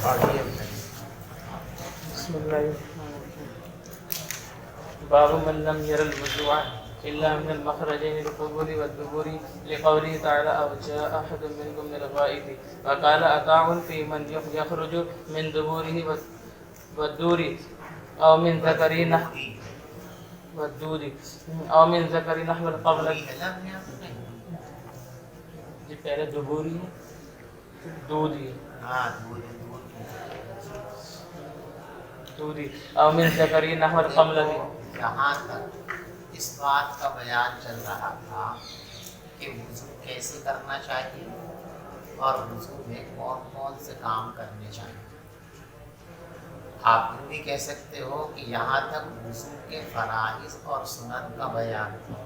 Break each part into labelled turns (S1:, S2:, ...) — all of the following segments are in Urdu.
S1: بسم الله الرحمن الرحيم. باب من لم ير الوضوء إلا من المخرجين القبول والدبور لقوله تعالى أو جاء أحد منكم من الغائط وقال أطاع في من يخرج من دبوره والدور أو من ذكره نحو والدود أو من ذكر نحو القبلة جی پہلے دبوری دودی دودی او من ذکری نحو القبلة.
S2: یہاں تک اس بات کا بیان چل رہا تھا کہ وضو کیسے کرنا چاہیے اور وضو میں کون کون سے کام کرنے چاہیے. آپ یہ بھی کہہ سکتے ہو کہ یہاں تک وضو کے فرائض اور سنت کا بیان تھا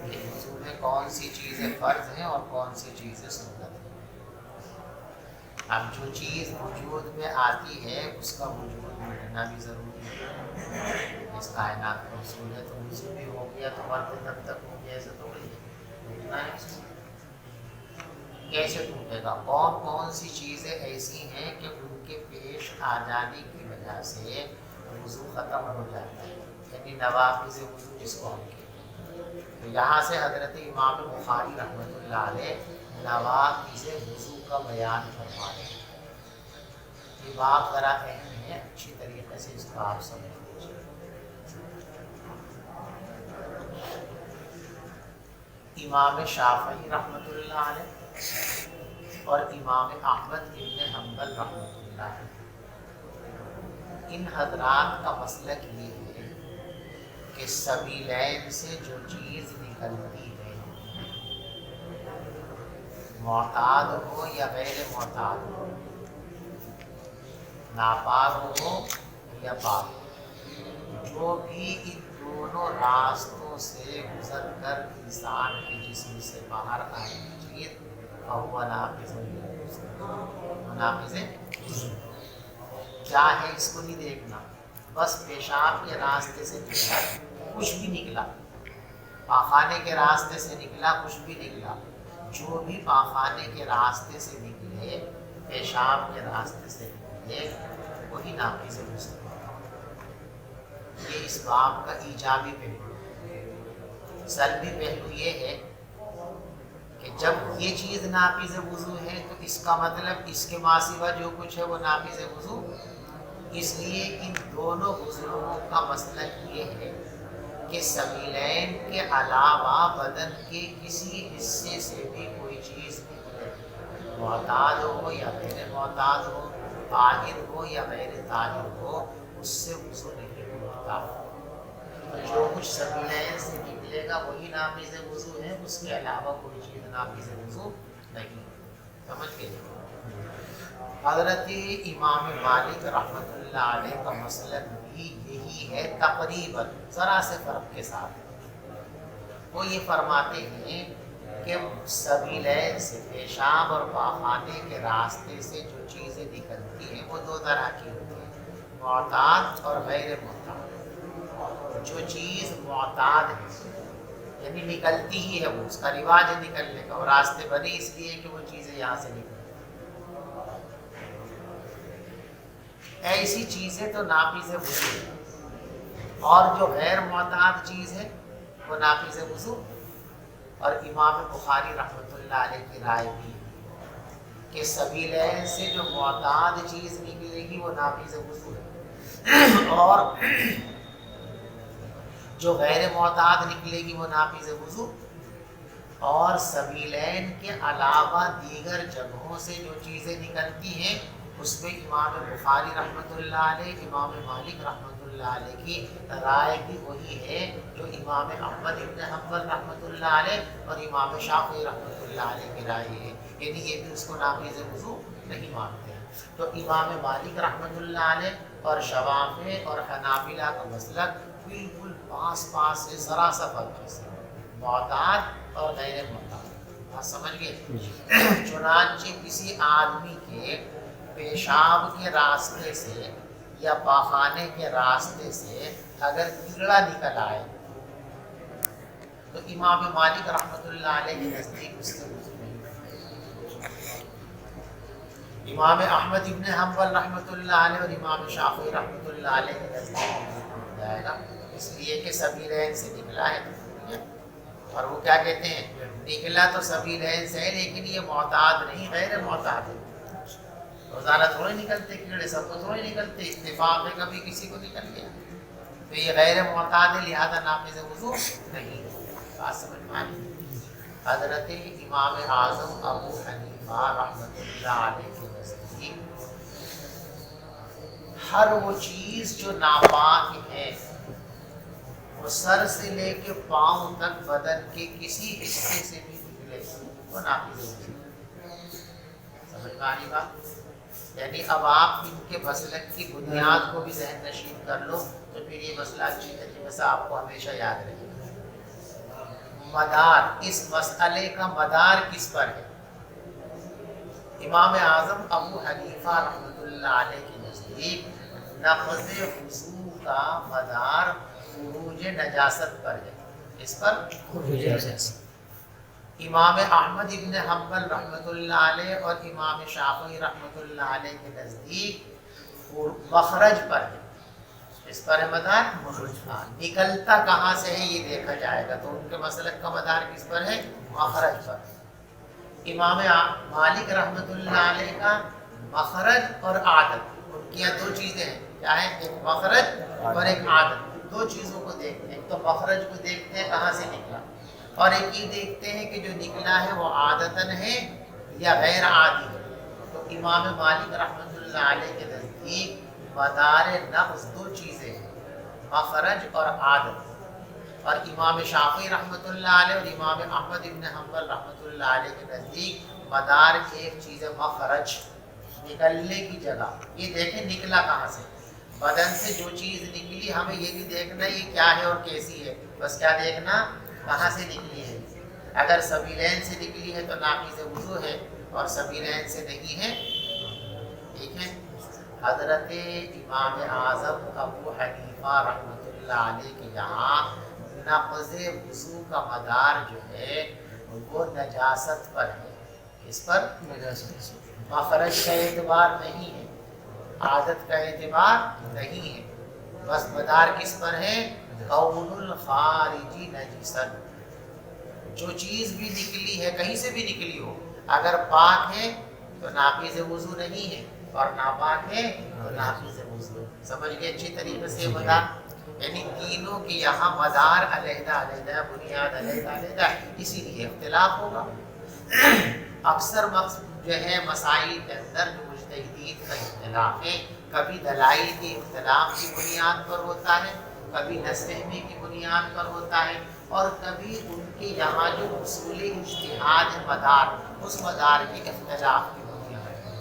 S2: کہ وضو میں کون سی چیزیں فرض ہیں اور کون سی چیزیں سنت ہیں. اب جو چیز وجود میں آتی ہے اس کا وجود مٹنا بھی ضروری ہے. اس کائنات کا اصول ہے تو وضو بھی ہو گیا تو مرتے تب تک ہو گیا ایسے تو مٹنا ہے. کیسے ٹوٹے گا؟ کون کون سی چیزیں ایسی ہیں کہ ان کے پیش آ جانے کی وجہ سے وضو ختم ہو جاتا ہے، یعنی نواقض وضو جس کو ہم کہتے ہیں. تو یہاں سے حضرت امام بخاری رحمۃ اللہ علیہ نواقض وضو کا بیان فرما رہے ہیں. یہ بات ذرا اہم ہے، اچھی طریقے سے اس کو آپ سمجھ لیجیے. امام شافعی رحمۃ اللہ علیہ اور امام احمد ابن حنبل رحمۃ اللہ علیہ، ان حضرات کا مسلک یہ ہے کہ سبیلین سے جو چیز نکلتی ہے، معتاد ہو یا غیر معتاد ہو، ناپاک ہو یا پاک، جو بھی ان دونوں راستوں سے گزر کر انسان کے جسم سے باہر آئے چیز وہ ناقض وضو. کیا ہے اس کو نہیں دیکھنا، بس پیشاب کے راستے سے نکلا کچھ بھی نکلا، پاخانے کے راستے سے نکلا کچھ بھی نکلا، جو بھی پاخانے کے راستے سے نکلے، پیشاب کے راستے سے نکلے، وہی ناقض وضو. یہ اس باب کا ایجابی پہلو. سلبی پہلو یہ ہے کہ جب یہ چیز ناقض وضو ہے تو اس کا مطلب اس کے ماں سوا جو کچھ ہے وہ ناقض وضو. اس لیے ان دونوں بزرگوں کا مسلک یہ ہے کہ سبیلین کے علاوہ بدن کے کسی حصے سے بھی کوئی چیز نکلے، معتاد ہو یا غیر معتاد ہو، طاہر ہو یا غیر طاہر ہو، اس سے وضو نہیں ٹوٹتا. جو کچھ سبیلین سے نکلے گا وہی ناقض وضو ہے، اس کے علاوہ کوئی چیز ناقض وضو نہیں. سمجھ گئے؟ حضرت امام مالک رحمۃ اللہ علیہ کا مسلک بھی یہی ہے، تقریباً ذرا سے فرق کے ساتھ. وہ یہ فرماتے ہیں کہ سبیلین سے، پیشاب اور پاخانے کے راستے سے جو چیزیں نکلتی ہیں وہ دو طرح کی ہوتی ہیں، معتاد اور غیر معتاد. جو چیز معتاد ہے یعنی نکلتی ہی ہے، وہ اس کا رواج ہے نکلنے کا، اور راستے بنے اس لیے کہ وہ چیزیں یہاں سے نکلیں، ایسی چیزیں تو ناقض وضو ہے. اور جو غیر معتاد چیز ہے وہ ناقض وضو. اور امام بخاری رحمۃ اللہ علیہ کی رائے بھی کہ سبیلین سے جو معتاد چیز نکلے گی وہ ناقض وضو ہے، اور جو غیر معتاد نکلے گی وہ ناقض وضو. اور سبیلین کے علاوہ دیگر جگہوں سے جو چیزیں نکلتی ہیں اس میں امام بخاری رحمۃ اللہ علیہ، امام مالک رحمۃ اللہ علیہ کی رائے بھی وہی ہے جو امام احمد ابن حنبل رحمۃ اللہ علیہ اور امام شافعی رحمۃ اللہ علیہ کی رائے ہے. یعنی یہ بھی اس کو ناقض وضو نہیں مانتے ہیں. تو امام مالک رحمۃ اللہ علیہ اور شوافع اور حنابلہ کا مسلک بالکل پاس سے ذرا سا فرق ہے، معتاد اور غیر معتاد. بات سمجھ گئے؟ چنانچہ کسی آدمی کے پیشاب کے راستے سے یا پاخانے کے راستے سے اگر کیڑا نکل آئے تو امام مالک رحمۃ اللہ علیہ کے نزدیک اس سے وضو نہیں. امام احمد ابن حنبل رحمۃ اللہ علیہ اور امام شافعی رحمۃ اللہ علیہ کے نزدیک جائے گا، اس لیے کہ سبیلین سے نکلا ہے۔ اور وہ کیا کہتے ہیں، نکلا تو سبیلین سے ہے لیکن یہ معتاد نہیں، غیر معتاد ہے۔ روزانہ تھوڑے نکلتے کیڑے، سب کو تھوڑے نکلتے، اتفاق میں کبھی کسی کو نکل گیا تو یہ غیر معتاد ہے، لہذا ناقض وضو نہیں ہے۔ بات سمجھ میں آئی؟ حضرت امام اعظم ابو حنیفہ رحمۃ اللہ علیہ کے نزدیک ہر وہ چیز جو ناپاک ہے وہ سر سے لے کے پاؤں تک بدن کے کسی حصے سے بھی نکلے وہ ناقض وضو۔ سمجھ میں آئی بات؟ یعنی اب آپ ان کے مسلک کی بنیاد کو بھی ذہن نشین کر لو تو پھر یہ مسئلہ اچھی طریقے سے آپ کو ہمیشہ یاد رہے گا۔ مدار، اس مسئلے کا مدار کس پر ہے؟ امام اعظم ابو حنیفہ رحمۃ اللہ علیہ کے نزدیک نقض وضو کا مدار خروج نجاست پر ہے۔ اس پر خروج نجاست۔ امام احمد ابن حنبل رحمۃ اللہ علیہ اور امام شافعی رحمۃ اللہ علیہ کے نزدیک مخرج پر ہے۔ اس پر ہے مدار مخرج، نکلتا کہاں سے ہے یہ دیکھا جائے گا، تو ان کے مسلک کا مدار کس پر ہے؟ مخرج پر۔ امام مالک رحمۃ اللہ علیہ کا مخرج اور عادت، ان کی دو چیزیں ہیں، کیا ہے؟ ایک مخرج اور ایک عادت، دو چیزوں کو دیکھتے ہیں۔ ایک تو مخرج کو دیکھتے ہیں کہاں سے نکلا، اور ایک یہ دیکھتے ہیں کہ جو نکلا ہے وہ عادتاً ہے یا غیر عادی ہے۔ تو امام مالک رحمۃ اللہ علیہ کے نزدیک مدار نقض دو چیزیں ہیں، مخرج اور عادت۔ اور امام شافعی رحمۃ اللہ علیہ اور امام احمد ابن حنبل رحمۃ اللہ علیہ کے نزدیک مدار ایک چیز ہے، مخرج، نکلنے کی جگہ۔ یہ دیکھیں نکلا کہاں سے، بدن سے جو چیز نکلی ہمیں یہ نہیں دیکھنا یہ کیا ہے اور کیسی ہے، بس کیا دیکھنا کہاں سے نکلی ہے۔ اگر سبیلین سے نکلی ہے تو ناقض وضو ہے، اور سبیلین سے نہیں ہے، ٹھیک ہے۔ حضرت امام اعظم ابو حنیفہ رحمۃ اللہ علیہ کے یہاں نقض وضو کا مدار جو ہے وہ نجاست پر ہے۔ اس پر مخرج کا اعتبار نہیں ہے، عادت کا اعتبار نہیں ہے، بس مدار کس پر ہے؟ کون الخارجی نجسن، جو چیز بھی نکلی ہے کہیں سے بھی نکلی ہو، اگر پاک ہے تو ناقض وضو نہیں ہے، اور ناپاک ہے تو ناقض وضو۔ سمجھ گئے اچھی طریقے سے مدار؟ یعنی تینوں کے یہاں مدار علیحدہ علیحدہ، بنیاد علیحدہ علیحدہ، اسی لیے اختلاف ہوگا۔ اکثر جو ہے مسائل کے اندر جو مجتہدین کا اختلاف ہے، کبھی دلائل کے اختلاف کی بنیاد پر ہوتا ہے، کبھی نص فہمی کی بنیاد پر ہوتا ہے، اور کبھی ان کے یہاں جو اصول اجتہاد مدار، اس مدار کے اختلاف کی بنیاد پر۔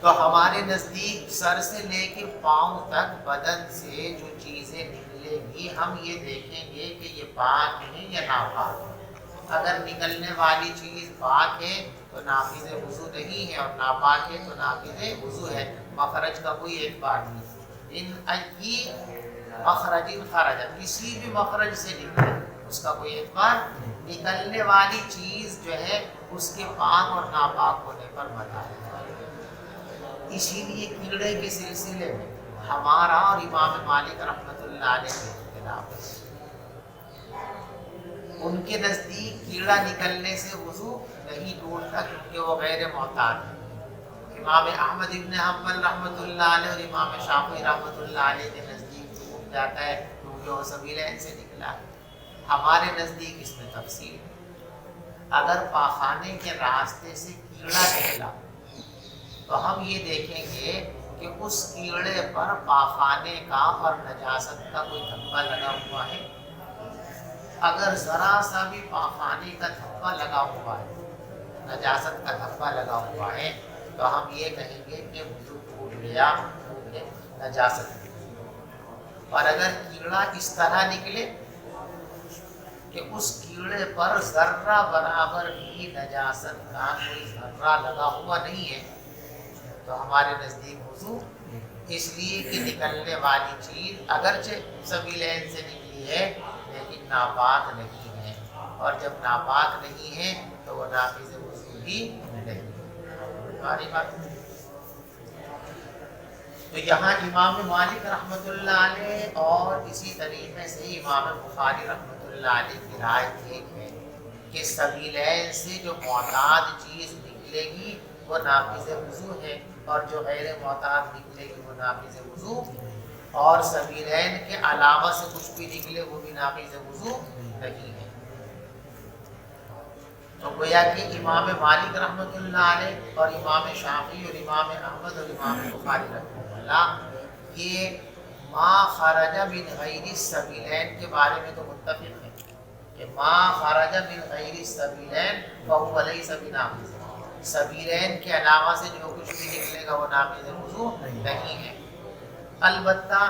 S2: تو ہمارے نزدیک سر سے لے کے پاؤں تک بدن سے جو چیزیں نکلے گی ہم یہ دیکھیں گے کہ یہ پاک ہے یا ناپاک ہے۔ اگر نکلنے والی چیز پاک ہے تو ناقض وضو نہیں ہے، اور ناپاک ہے تو ناقض وضو ہے، مخرج کا کوئی اعتبار نہیں۔ ان ای مخرج خرج، کسی بھی مخرج سے نکلے اس کا کوئی اعتبار، نکلنے والی چیز جو ہے اس کے پاک اور ناپاک ہونے پر مدار ہے۔ اسی لیے کیڑے کے سلسلے میں ہمارا اور امام مالک رحمۃ اللہ علیہ کے اختلاف ہے۔ ان کے نزدیک کیڑا نکلنے سے وضو نہیں ٹوٹتا کیونکہ وہ غیر معتاد ہے۔ امام احمد ابن حنبل رحمۃ اللہ علیہ اور امام شافعی رحمۃ اللہ علیہ کے نزدیک تو اٹھ جاتا ہے کیونکہ وہ سبیلین سے نکلا ہے۔ ہمارے نزدیک اس میں تفصیل ہے، اگر پاخانے کے راستے سے کیڑا نکلا تو ہم یہ دیکھیں گے کہ اس کیڑے پر پاخانے کا اور نجاست کا کوئی دھبا لگا ہوا ہے۔ اگر ذرا سا بھی پاخانے کا دھبا لگا ہوا ہے، نجاست کا دھبا لگا ہوا ہے، تو ہم یہ کہیں گے کہ وضو ٹوٹ گیا کیونکہ نجاست ہے۔ اور اگر کیڑا اس طرح نکلے کہ اس کیڑے پر ذرہ برابر بھی نجاست کا کوئی ذرہ لگا ہوا نہیں ہے تو ہمارے نزدیک وضو، اس لیے کہ نکلنے والی چیز اگرچہ سبیلین سے نکلی ہے لیکن ناپاک نہیں ہے، اور جب ناپاک نہیں ہے تو وہ ناقض وضو بھی نہیں ہے۔ ہماری بات. تو یہاں امام مالک رحمۃ اللہ علیہ اور اسی طریقے سے امام بخاری رحمۃ اللہ علیہ کی رائے ایک ہے کہ سبیلین سے جو معتاد چیز نکلے گی وہ ناقض وضو ہے، اور جو غیر معتاد نکلے گی وہ ناقض وضو، اور سبیلین کے علاوہ سے کچھ بھی نکلے وہ بھی ناقض وضو نہیں ہے. تو گویا کہ امام مالک رحمۃ اللہ علیہ اور امام شافعی اور امام احمد اور امام بخاری رحمۃ اللہ یہ ما خرج من غیر السبیلین کے بارے میں تو متفق ہے کہ ما خرج من غیر السبیلین فهو لیس بناقض، سبیلین کے علاوہ سے جو کچھ بھی نکلے گا وہ ناقض وضو نہیں ہے. البتہ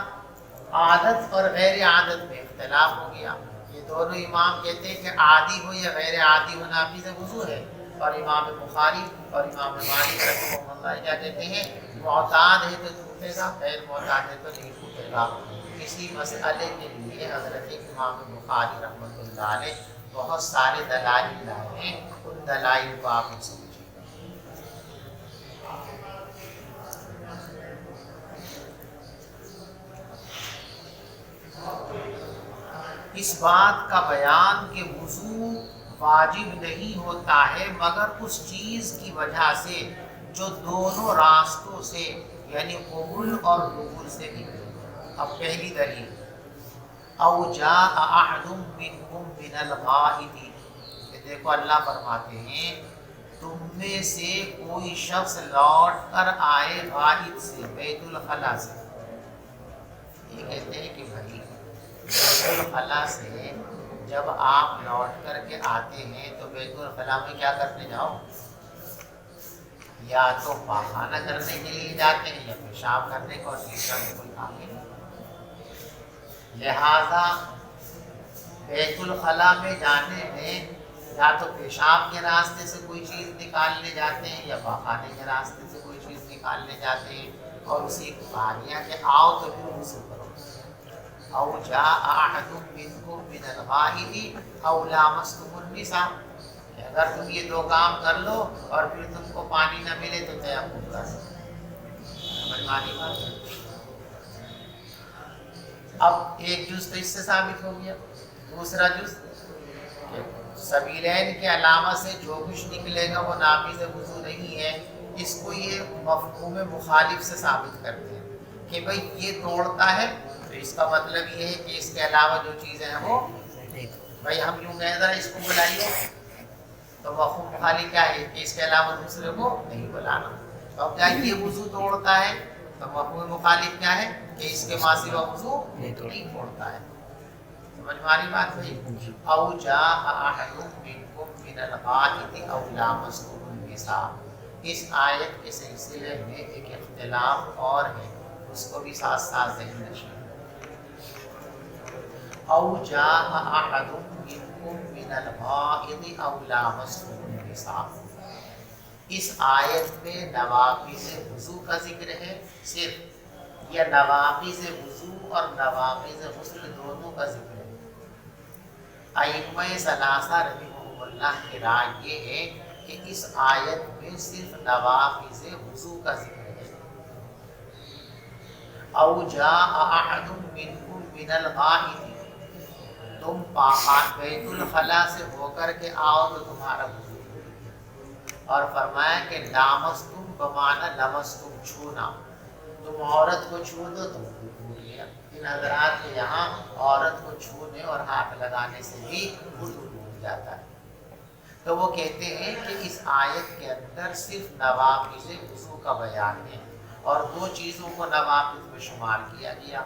S2: عادت اور غیر عادت میں اختلاف ہو گیا. یہ دونوں امام کہتے ہیں کہ عادی ہو یا غیر عادی ہو ناقض وضو ہے، اور امام بخاری اور امام مالک رحمہ اللہ کیا کہتے ہیں معتاد ہے تو ٹوٹے گا، غیر معتاد ہے تو نہیں ٹوٹے گا. اسی مسئلے کے لیے حضرت امام بخاری رحمۃ اللہ علیہ بہت سارے دلائل لائے ہیں. ان دلائل کو آپ سمجھیں. اس بات کا بیان کہ وضو واجب نہیں ہوتا ہے مگر اس چیز کی وجہ سے جو دونوں راستوں سے یعنی قبول اور دبر سے نکلے. اب پہلی دلیل او جاء احد منکم من الغائط، دیکھو اللہ فرماتے ہیں تم میں سے کوئی شخص لوٹ کر آئے غائط سے، بیت الخلا سے. یہ کہتے ہیں کہ بھائی بیت الخلا سے جب آپ لوٹ کر کے آتے ہیں تو بیت الخلا میں کیا کرنے جاؤ؟ یا تو پاخانہ کرنے کے لیے جاتے ہیں یا پیشاب کرنے کو، اور تیسرا میں کوئی کام نہیں. لہذا بیت الخلا میں جانے میں یا تو پیشاب کے راستے سے کوئی چیز نکالنے جاتے ہیں یا پاخانے کے راستے سے کوئی چیز نکالنے جاتے ہیں، اور اسی کو کہا گیا کہ آؤ تو پھر وضو کرو. او جاء احد منکم من الغائط او لامستم النساء، اگر تم یہ دو کام کر لو اور پھر تم کو پانی نہ ملے تو تیمم کر لو. سمجھ بات. اب ایک جز تو اس سے ثابت ہو گیا. دوسرا جز کہ سبیلین کے علاوہ سے جو کچھ نکلے گا وہ ناقض وضو نہیں ہے. اس کو یہ مفہوم مخالف سے ثابت کرتے ہیں کہ بھئی یہ توڑتا ہے تو اس کا مطلب یہ ہے کہ اس کے علاوہ جو چیزیں ہیں وہ بھائی ہم یوں کہیں ذرا اس کو بلائیے، تو مفہوم مخالف کیا ہے کہ اس کے علاوہ دوسرے کو نہیں بلانا. اب کیا یہ وضو توڑتا ہے تو مفہوم مخالف کیا ہے کہ اس کے ماں سوا وضو نہیں توڑتا ہے. سمجھ ماری بات بھائی. او جاء احد منکم من الغائط او لامستم النساء، اس آیت کے سلسلے میں ایک اختلاف اور ہے، اس کو بھی ساتھ ساتھ ذہن نشین. او جاء احد منکم من الغائط او لامستم النساء، اس آیت میں نواقض وضو کا ذکر ہے صرف، یا نواقض وضو اور نواقض غسل دونوں کا ذکر ہے. ائمہ ثلاثہ رحمہم اللہ کی رائے یہ ہے کہ اس آیت میں صرف نواقض وضو کا ذکر ہے. او جاء احد منکم من الغائط، تم بیت الخلا سے ہو کر کے آؤ تو تمہارا وضو. اور فرمایا کہ لامستم بمعنی لمستم، چھونا. تم عورت کو چھو دو تو وضو ٹوٹ گیا. ان حضرات کے یہاں عورت کو چھونے اور ہاتھ لگانے سے بھی وضو ٹوٹ جاتا ہے. تو وہ کہتے ہیں کہ اس آیت کے اندر صرف نواقض وضو کا بیان ہے، اور دو چیزوں کو نواقض میں شمار کیا گیا.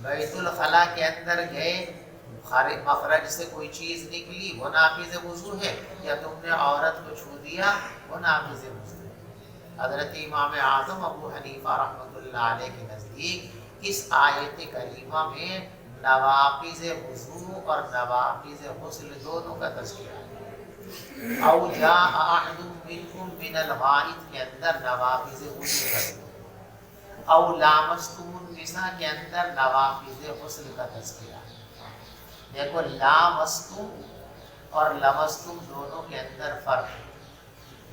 S2: بیت الخلا کے اندر گئے، مخرج سے کوئی چیز نکلی وہ ناقض وضو ہے، یا تم نے عورت کو چھو دیا وہ ناقض وضو ہے. حضرت امام اعظم ابو حنیفہ رحمۃ اللہ علیہ کے نزدیک اس آیت کریمہ میں نواقض وضو اور نواقض غسل دونوں کا تذکرہ ہے. او جاء احد منکم من الغائط کے اندر نواقض وضو کا ذکر، او لامستم النساء کے اندر نواقض غسل کا تذکرہ ہے. دیکھو لامستم اور لمستم دونوں کے اندر فرق ہے.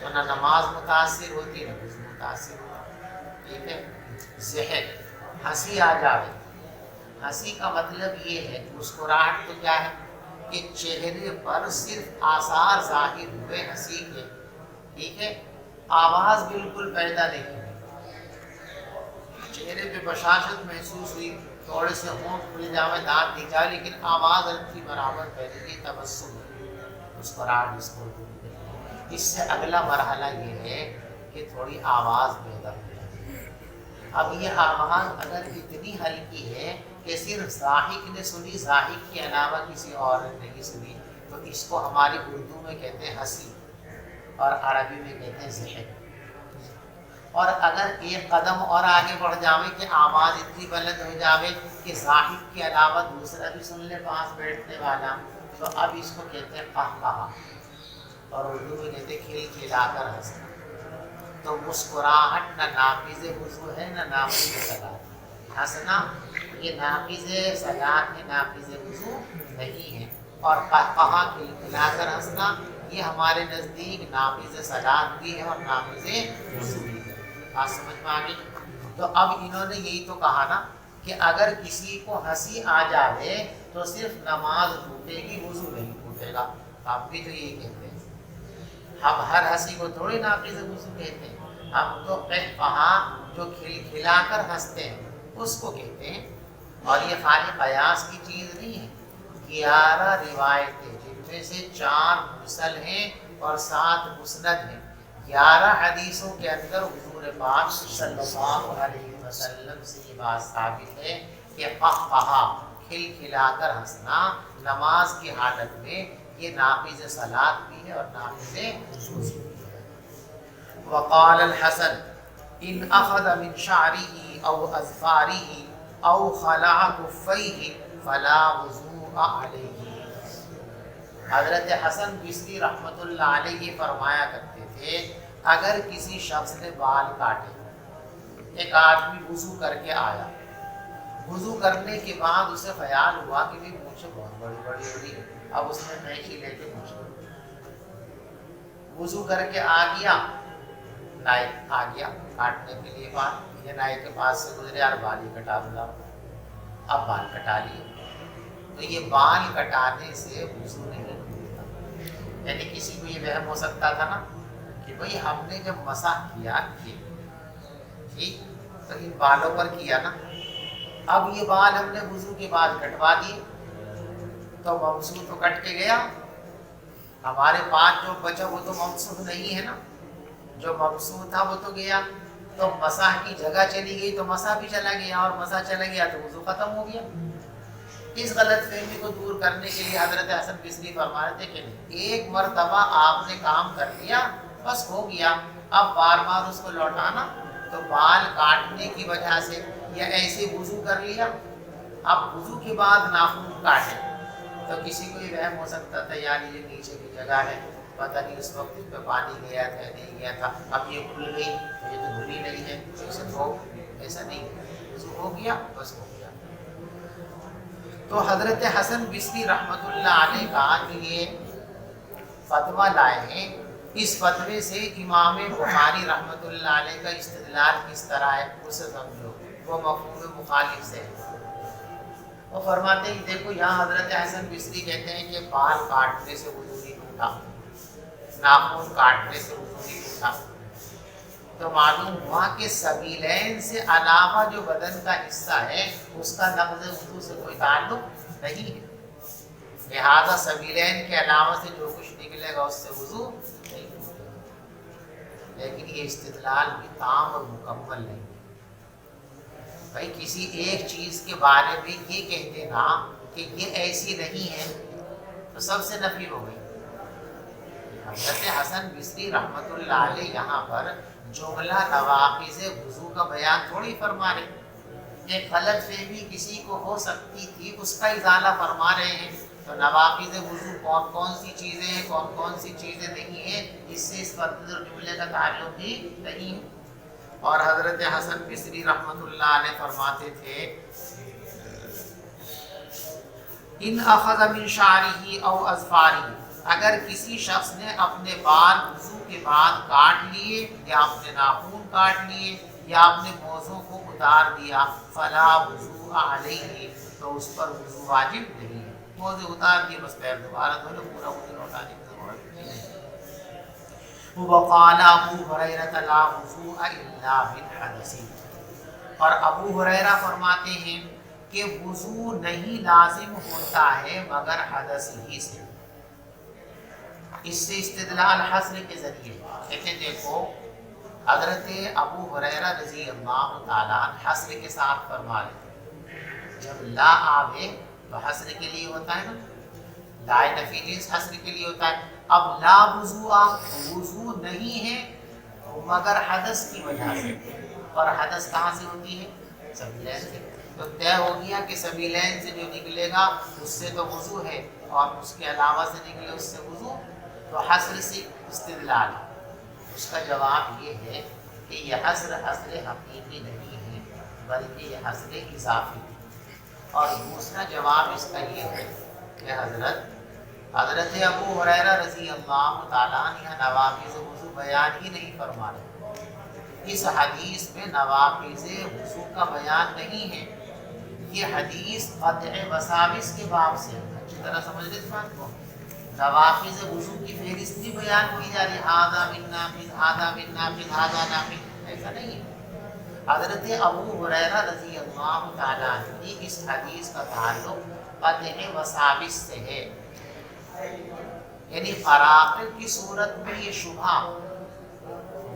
S2: تو نہ نماز متاثر ہوتی نہ وضو متاثر ہوتا. ٹھیک ہے. ضحک, ہنسی آ جاوے. ہنسی کا مطلب یہ ہے, مسکراہٹ تو کیا ہے کہ چہرے پر صرف آثار ظاہر ہوئے ہنسی کے. ٹھیک ہے. آواز بالکل پیدا نہیں ہوئی, چہرے پہ بشاشت محسوس ہوئی, تھوڑے سے ہونٹ کھل جاوے, دانت دکھا, لیکن آواز کی برابر پہلے یہ تبسم مسکراہٹ اس کو. اس سے اگلا مرحلہ یہ ہے کہ تھوڑی آواز پیدا ہو جائے. اب یہ آواز اگر اتنی ہلکی ہے کہ صرف ضاحک نے سنی, ضاحک کے علاوہ کسی اور نے نہیں سنی, تو اس کو ہماری اردو میں کہتے ہیں ہنسی اور عربی میں کہتے ہیں ضحک. اور اگر ایک قدم اور آگے بڑھ جاوے کہ آواز اتنی بلند ہو جاوے کہ ضاحک کے علاوہ دوسرا بھی سن لے پاس بیٹھنے والا, تو اب اس کو کہتے ہیں قہقہا, اور اردو میں کہتے ہیں کھل کھلا کر ہنسنا. تو مسکراہٹ نہ ناقض وضو ہے نہ ناقض صلاۃ. ہنسنا یہ ناقض صلاۃ ہے, ناقض وضو نہیں ہے. اور قہقہا کھل کھلا کر ہنسنا یہ ہمارے نزدیک ناقض صلاۃ بھی ہے اور ناقض وضو بھی ہے. بات سمجھ میں آ گئی. تو اب انہوں نے یہی تو کہا نا کہ اگر کسی کو ہنسی آ جائے تو صرف نماز ٹوٹے گی, وضو نہیں ٹوٹے گا. آپ بھی تو یہی کہتے ہیں. ہم ہر ہنسی کو تھوڑی ناقض وضو کہتے ہیں. ہم تو قہقہا جو کھل کھلا کر ہنستے ہیں اس کو کہتے ہیں. اور یہ خالی قیاس کی چیز نہیں ہے. 11 روایتیں جن میں سے 4 مرسل ہیں اور 7 مسند ہیں. 11 حدیثوں کے اندر حضور پاک صلی اللہ علیہ وسلم سے یہ بات ثابت ہے کہ قہقہا کھل کھلا کر ہنسنا نماز کی حالت میں یہ ناقض صلاۃ بھی ہے اور ناقض وضو بھی ہے. وقال الحسن ان اخذ من شعره او اظفاره او خلع كفيه فلا وضوء عليه. حضرت حسن بصری رحمۃ اللہ علیہ فرمایا کرتے تھے اگر کسی شخص نے بال کاٹے, ایک آدمی وضو کر کے آیا, وضو کرنے کے بعد اسے خیال ہوا کہ بھی مجھے بہت بڑی بڑی ہو رہی ہے, اب اس نے میچی لے کے مجھ وضو کر کے آ گیا, نائی آ گیا کاٹنے کے لیے بال, یہ نائی کے پاس سے گزرے اور بال ہی کٹا دیا. اب بال کٹا لیے تو یہ بال کٹانے سے وضو نہیں ہوتا. یعنی کسی کو یہ وہم ہو سکتا تھا نا کہ بھئی ہم نے جب مسح کیا ٹھیک تو ان بالوں پر کیا نا, اب یہ بال ہم نے وضو کے بعد کٹوا دیے تو ممسوح تو کٹ کے گیا, ہمارے پاس جو بچا وہ تو ممسوح نہیں ہے نا, جو ممسوح تھا وہ تو گیا. تو مسح کی جگہ چلی گئی تو مسح بھی چلا گیا, اور مسح چلا گیا تو وضو ختم ہو گیا. اس غلط فہمی کو دور کرنے کے لیے حضرت حسن بصری فرما رہے تھے کہ ایک مرتبہ آپ نے کام کر لیا بس ہو گیا, اب بار بار اس کو لوٹانا تو بال کاٹنے کی وجہ سے یا ایسے وضو کر لیا, اب وضو کے بعد ناخن کاٹے تو کسی کو یہ وہم ہو سکتا تھا یار یہ نیچے کی جگہ ہے, پتہ نہیں اس وقت اس پہ پانی گیا تھا نہیں گیا تھا, اب یہ کھل گئی تو یہ تو دھلی نہیں ہے, اسے دھو. ایسا نہیں, وضو ہو گیا بس ہو گیا. تو حضرت حسن بصری رحمۃ اللہ علیہ کا جو یہ فتویٰ لائے ہیں, اس فتوے سے امام بخاری رحمۃ اللہ علیہ کا استدلال کس طرح ہے اسے سمجھو. وہ مفہوم مخالف سے ہے. وہ فرماتے ہیں دیکھو یہاں حضرت حسن بصری کہتے ہیں کہ بال کاٹنے سے وضو نہیں ٹوٹا, ناخن کاٹنے سے وضو نہیں ٹوٹا, تو معلوم ہوا کہ سبیلین سے علاوہ جو بدن کا حصہ ہے اس کا نقض وضو سے کوئی تعلق نہیں ہے. لہذا سبیلین کے علاوہ سے جو کچھ نکلے گا اس سے وضو نہیں ٹوٹے گا. لیکن یہ استدلال بھی تام اور مکمل نہیں ہے. بھائی کسی ایک چیز کے بارے میں یہ کہہ دینا کہ یہ ایسی نہیں ہے تو سب سے نفی ہو گئی. حضرت حسن بصری رحمۃ اللہ علیہ یہاں پر جملہ نواقض وضو کا بیان تھوڑی فرما رہے, ایک غلط فہمی کسی کو ہو سکتی تھی اس کا ازالہ فرما رہے ہیں. تو نواقض وضو کون کون سی چیزیں ہیں کون کون سی چیزیں نہیں ہیں, اس سے اس مقدر جملے کا تعلق بھی نہیں. اور حضرت حسن بصری رحمۃ اللہ علیہ فرماتے تھے ان اخذ من شعره او اظفاره, اگر کسی شخص نے اپنے بال وضو کے بعد کاٹ لیے یا اپنے ناخن کاٹ لیے یا اپنے موزوں کو اتار دیا فلا وضو علیہ، تو اس پر وضو واجب نہیں ہے۔ موزے اتار دیے بس پیر دوبارہ دھو لو، پورا وضو لوٹانے کی ضرورت نہیں ہے۔ وقال ابو ہریرہ لا وضوء الا بالحدث، اور ابو ہریرہ فرماتے ہیں کہ وضو نہیں لازم ہوتا ہے مگر حدث ہی سے۔ اس سے استدلال حصر کے ذریعے کہتے ہیں، دیکھو حضرت ابو ہریرہ رضی اللہ تعالیٰ حصر کے ساتھ فرما لیتے، جب لا آوے تو حصر کے لیے ہوتا ہے نا، لا نفی جنس حصر کے لیے ہوتا ہے۔ اب لا وضو، وضو نہیں ہے مگر حدث کی وجہ سے، اور حدث کہاں سے ہوتی ہے؟ سبیلین سے۔ تو طے ہو گیا کہ سبیلین سے جو نکلے گا اس سے تو وضو ہے، اور اس کے علاوہ سے نکلے اس سے وضو، تو حصر سے استدلال ہے۔ اس کا جواب یہ ہے کہ یہ حصر حقیقی نہیں ہے بلکہ یہ حصر اضافی ہے۔ اور دوسرا جواب اس کا یہ ہے کہ حضرت ابو ہریرہ رضی اللہ تعالیٰ عنہ نوافذ وضو بیان ہی نہیں فرما رہے۔ اس حدیث میں نوافذ وضو کا بیان نہیں ہے، یہ حدیث قطع وساوس کے باب سے، اچھی طرح سمجھ لیں اس بات کو۔ نوافذ وضو کی فہرست نہیں بیان کی جا رہی، ہذا من نافذ، ہذا من نافذ، ہذا نافذ، ایسا نہیں ہے۔ حضرت ابو ہریرہ رضی اللہ تعالیٰ عنہ کی اس حدیث کا تعلق قطع وساوس سے ہے، یعنی فراقل کی صورت میں یہ شبہ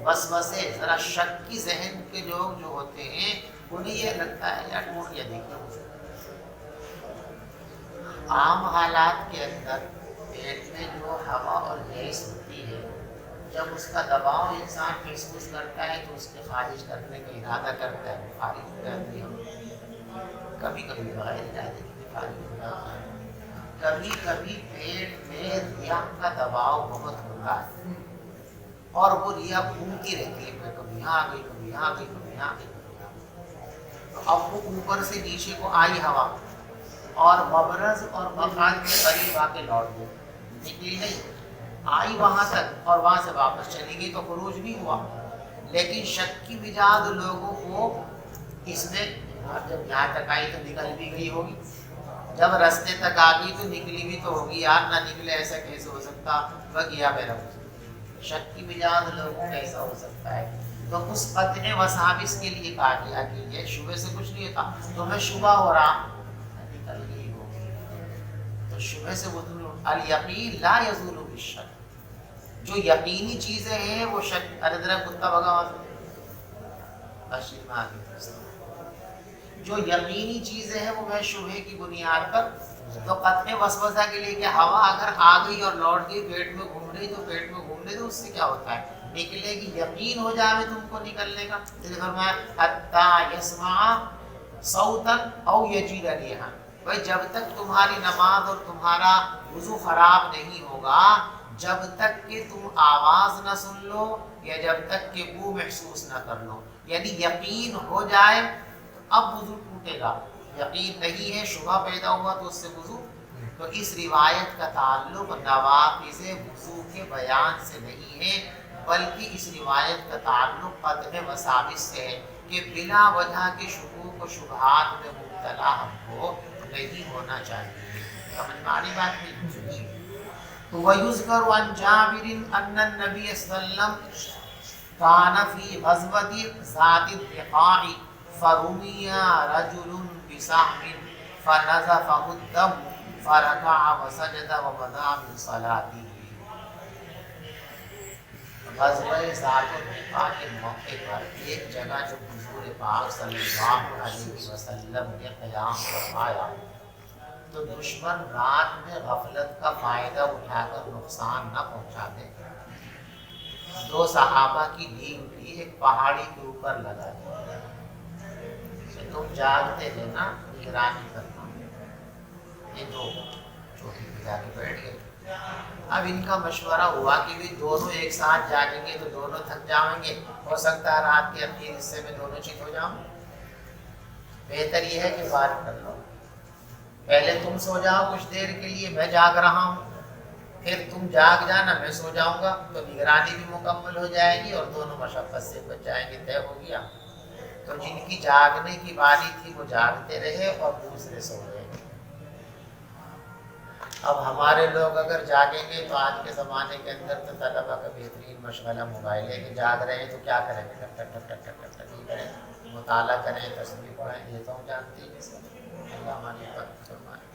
S2: وسوسے ذرا شک کی ذہن کے لوگ جو ہوتے ہیں انہیں یہ لگتا ہے یا ٹوٹ یا دیکھیں، عام حالات کے اندر پیٹ میں جو ہوا اور گیس ہوتی ہے جب اس کا دباؤ انسان محسوس کرتا ہے تو اس کے خارج کرنے کا ارادہ کرتا ہے، خارج ہو جاتی ہے، کبھی کبھی بغیر ارادے کی خارج ہو جاتا ہے۔ کبھی کبھی پیٹ میں ریا کا دباؤ بہت ہوتا ہے اور وہ ریا گھومتی رہتی ہے، کبھی یہاں آ گئی، کبھی یہاں آ گئی، کبھی یہاں آ گئی، کبھی یہاں آ گئی۔ تو اب وہ اوپر سے نیچے کو آئی ہوا اور مبرز اور مخرج کے قریب آ کے لوٹ گئی، نکلی نہیں، آئی وہاں تک اور وہاں سے واپس چلی گئی تو خروج نہیں ہوا۔ لیکن شک کی بجاد لوگوں کو اس میں جب یہاں تک آئی تو نکل بھی گئی ہوگی، جب رستے تک آ گئی تو نکلی بھی تو ہوگی، یار نہ نکلے ایسا کیسے ہو سکتا، وہ گیا میرا شک کی بجاد لوگوں کو ایسا ہو سکتا ہے۔ تو اس قطع وساوس کے لیے کہا گیا کہ یہ شبہ سے کچھ نہیں ہوتا، تمہیں شبہ ہو رہا نکل گئی ہوگی تو شبہ سے وضو، الیقین لا یزول بالشک، جو یقینی چیزیں ہیں وہ شک، ارے ذرا کتا بھگا تشریح میں آگے، جو یقینی چیزیں ہیں وہ میں شبہ کی بنیاد پر، تو قطع وسوسہ کے لیے کہ ہوا اگر آ گئی اور لوٹ گئی پیٹ میں گھوم رہی تو پیٹ میں گھومنے دو، اس سے کیا ہوتا ہے، نکلے گی، یقین ہو جائے تم کو نکلنے کا۔ جیسے فرمایا حتی یسمع صوتا او یجید ریحا، بھائی جب تک تمہاری نماز اور تمہارا وضو خراب نہیں ہوگا، جب تک کہ تم آواز نہ سن لو یا جب تک کہ بو محسوس نہ کر لو، یعنی یقین ہو جائے اب وضو ٹوٹے گا، یقین نہیں ہے شبہ پیدا ہوا تو اس سے وضو۔ تو اس روایت کا تعلق نوافذ وضو کے بیان سے نہیں ہے بلکہ اس روایت کا تعلق قطع وساوس سے ہے کہ بلا وجہ کے شکوک و شبہات میں مبتلا ہم کو نہیں ہونا چاہیے۔ سمجھ میں آ رہی بات نہیں؟ وَيُذْكَرُ عَنْ جَابِرٍ أَنَّ النَّبِيَّ صلی اللہ علیہ وسلم كَانَ فِي غَزْوَةِ ذَاتِ الرِّقَاعِ فَرُمِيَ رَجُلٌ بِسَهْمٍ فَنَزَفَهُ الدَّمُ فَرَكَعَ وَسَجَدَ وَبَدَأَ مِنْ صَلَاتِهِ۔ غزوہ ذات الرقاع کے موقع پر ایک جگہ جو حضور پاک صلی اللہ علیہ وسلم نے قیام فرمایا تو دشمن رات میں غفلت کا فائدہ اٹھا کر نقصان نہ پہنچا دے، دو صحابہ کی نیند بھی ایک پہاڑی کے اوپر لگا دی کہ تم جاگتے تھے نا، نگرانی کرنا۔ یہ دو چوٹی پہ جا کے بیٹھ گئے۔ اب ان کا مشورہ ہوا کہ بھی دونوں ایک ساتھ جاگیں گے تو دونوں تھک جائیں گے، ہو سکتا ہے رات کے اخیر حصے میں دونوں چت ہو جاؤں، بہتر یہ ہے کہ بات کر لو، پہلے تم سو جاؤ کچھ دیر کے لیے، میں جاگ رہا ہوں، پھر تم جاگ جانا، میں سو جاؤں گا، تو نگرانی بھی مکمل ہو جائے گی اور دونوں مشقت سے بچ جائیں گے، طے ہو گیا۔ تو جن کی جاگنے کی باری تھی وہ جاگتے رہے اور دوسرے سو گئے۔ اب ہمارے لوگ اگر جاگیں گے تو آج کے زمانے کے اندر تو طلبہ کا بہترین مشغلہ موبائل ہے کہ جاگ رہے ہیں تو کیا کریں گے، ٹک ٹک ٹک ٹک ٹک ٹک ٹک کریں، مطالعہ کریں، تسبیح پڑھیں، یہ تو ہم جانتے ہیں، اللہ ہماری مدد فرمائے۔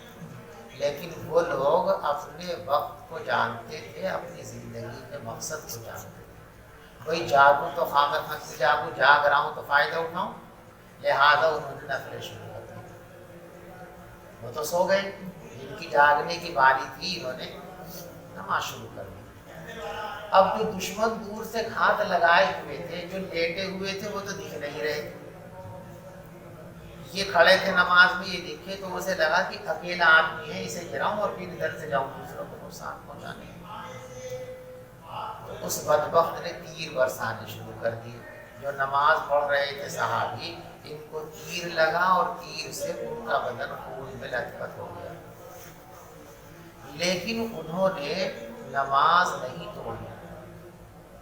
S2: لیکن وہ لوگ اپنے وقت کو جانتے تھے، اپنی زندگی کے مقصد کو جانتے تھے۔ بھائی جاگوں تو خامخواہ سے جاگوں، جاگ رہا ہوں تو فائدہ اٹھاؤں، لہٰذا انہوں نے نفلیں شروع کر دی۔ وہ تو سو گئے، جن کی جاگنے کی باری تھی انہوں نے نماز شروع کر دی۔ اب جو دشمن دور سے گھات لگائے ہوئے تھے، جو لیٹے ہوئے تھے، وہ تو دکھ نہیں رہے تھے۔ یہ کھڑے تھے نماز میں، یہ دیکھے تو اسے لگا کہ اکیلا آدمی ہے، اسے گراؤں اور پھر ادھر سے جاؤں دوسروں کو نقصان پہنچانے۔ تو اس بدبخت نے تیر برسانے شروع کر دیے۔ جو نماز پڑھ رہے تھے صحابی، ان کو تیر لگا اور تیر سے ان کا بدن خون میں لت پت ہو گیا، لیکن انہوں نے نماز نہیں توڑی،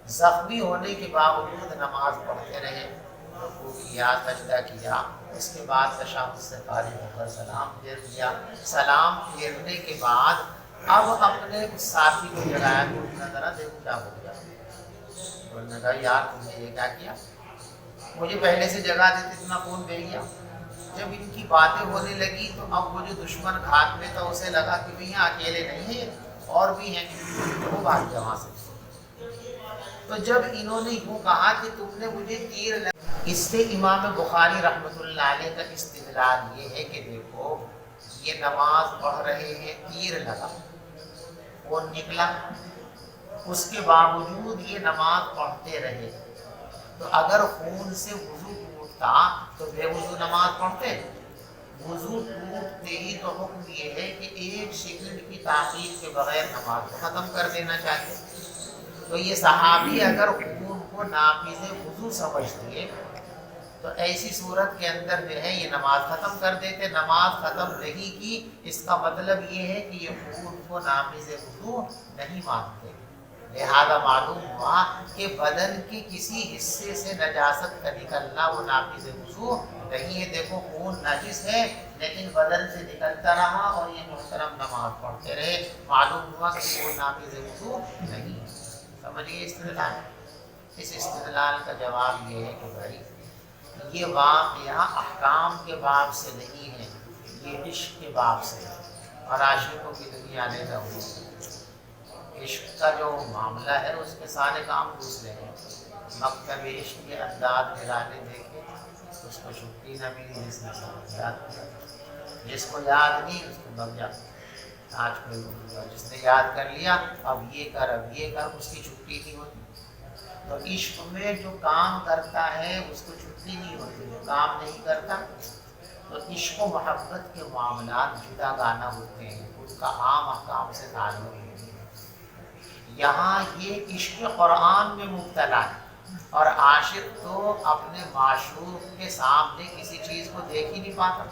S2: زخمی ہونے کے باوجود نماز پڑھتے رہے، رکوع کیا، سجدہ کیا، اس کے بعد تشہد سے فارغ ہو کر سلام پھیر دیا۔ سلام پھیرنے کے بعد اب اپنے اس ساتھی کو جگایا کہ ان کا ذرا دیکھو کیا ہو گیا۔ انہوں نے کہا یار تم نے یہ کیا کیا، مجھے پہلے سے جگہ دیتے اتنا کون دے گیا۔ جب ان کی باتیں ہونے لگی تو اب وہ جو دشمن گھات میں تھا اسے لگا کہ بھئی یہاں اکیلے نہیں ہیں، اور بھی ہیں، وہ بات گیا وہاں سے۔ تو جب انہوں نے یوں کہا کہ تم نے مجھے تیر لگا، اس سے امام بخاری رحمۃ اللہ علیہ کا استدلال یہ ہے کہ دیکھو یہ نماز پڑھ رہے ہیں، تیر لگا، وہ نکلا، اس کے باوجود یہ نماز پڑھتے رہے۔ تو اگر خون سے وضو ٹوٹتا تو بے وضو نماز پڑھتے؟ وضو ٹوٹتے ہی تو حکم یہ ہے کہ ایک سیکنڈ کی تاخیر کے بغیر نماز کو ختم کر دینا چاہیے۔ تو یہ صحابی اگر خون کو ناقض وضو سمجھتے تو ایسی صورت کے اندر جو ہے یہ نماز ختم کر دیتے۔ نماز ختم نہیں کی، اس کا مطلب یہ ہے کہ یہ خون کو ناقض وضو نہیں مانتے، لہذا معلوم ہوا کہ بدن کے کسی حصے سے نجاست کا نکلنا وہ ناقض وضو نہیں ہے۔ دیکھو خون نجس ہے لیکن بدن سے نکلتا رہا اور یہ محترم نماز پڑھتے رہے، معلوم ہوا کہ خون ناقض وضو نہیں ہے۔ سمجھیے استدلال۔ اس استدلال کا جواب یہ ہے کہ بھائی یہ واقعہ احکام کے باب سے نہیں ہے، یہ عشق کے باب سے ہے، اور عاشقوں کی دنیا علیحدہ ہوئی۔ عشق کا جو معاملہ ہے اس کے سارے کام دوسرے ہیں۔ مکتب عشق کے انداز نرانے دیکھے، اس کو چھٹی نہ ملی، جس نے سب یاد کیا، جس کو یاد نہیں اس کو بگ جاتا۔ آج کوئی جس نے یاد کر لیا اب یہ کر اب یہ کر، اس کی چھٹی نہیں ہوتی۔ تو عشق میں جو کام کرتا ہے اس کو چھٹی نہیں ہوتی، جو کام نہیں کرتا۔ تو عشق و محبت کے معاملات جدا گانا ہوتے ہیں، ان کا عام احکام سے تعلق نہیں ہے۔ یہاں یہ عشق قرآن میں مبتلا ہے، اور عاشق تو اپنے معشوق کے سامنے کسی چیز کو دیکھ ہی نہیں پاتا،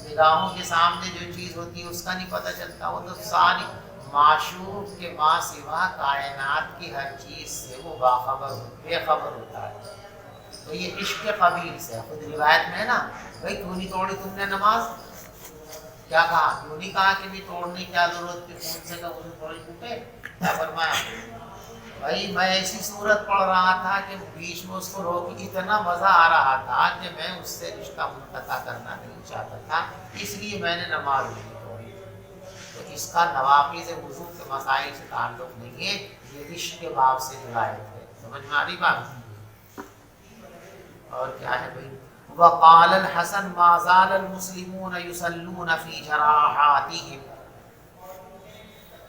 S2: نگاہوں کے سامنے جو چیز ہوتی ہے اس کا نہیں پتہ چلتا، وہ تو ساری معشوق کے ماں سوا کائنات کی ہر چیز سے وہ باخبر بے خبر ہوتا ہے۔ تو یہ عشق کے قبیل سے خود روایت میں ہے نا، بھائی کیوں نہیں توڑی تم نے نماز؟ کیا کہا؟ کیوں نہیں کہا کہ بھی توڑنے کی کیا ضرورت تھی، خون سے کا وضو تھوڑی ٹوٹے؟ کیا فرمایا؟ بھائی میں ایسی صورت پڑھ رہا تھا کہ بیچ میں اس کو روک، اتنا مزہ آ رہا تھا کہ میں اس سے رشتہ منقطع کرنا نہیں چاہتا تھا، اس لیے میں نے نماز نہیں توڑی۔ تو اس کا نواقض وضو کے مسائل سے تعلق نہیں ہے، یہ عشق کے باب سے روایت ہے۔ سمجھ میں آ رہی بات؟ اور کیا ہے بھائی؟ وقال الحسن ما زال المسلمون يصلون في جراحاتهم۔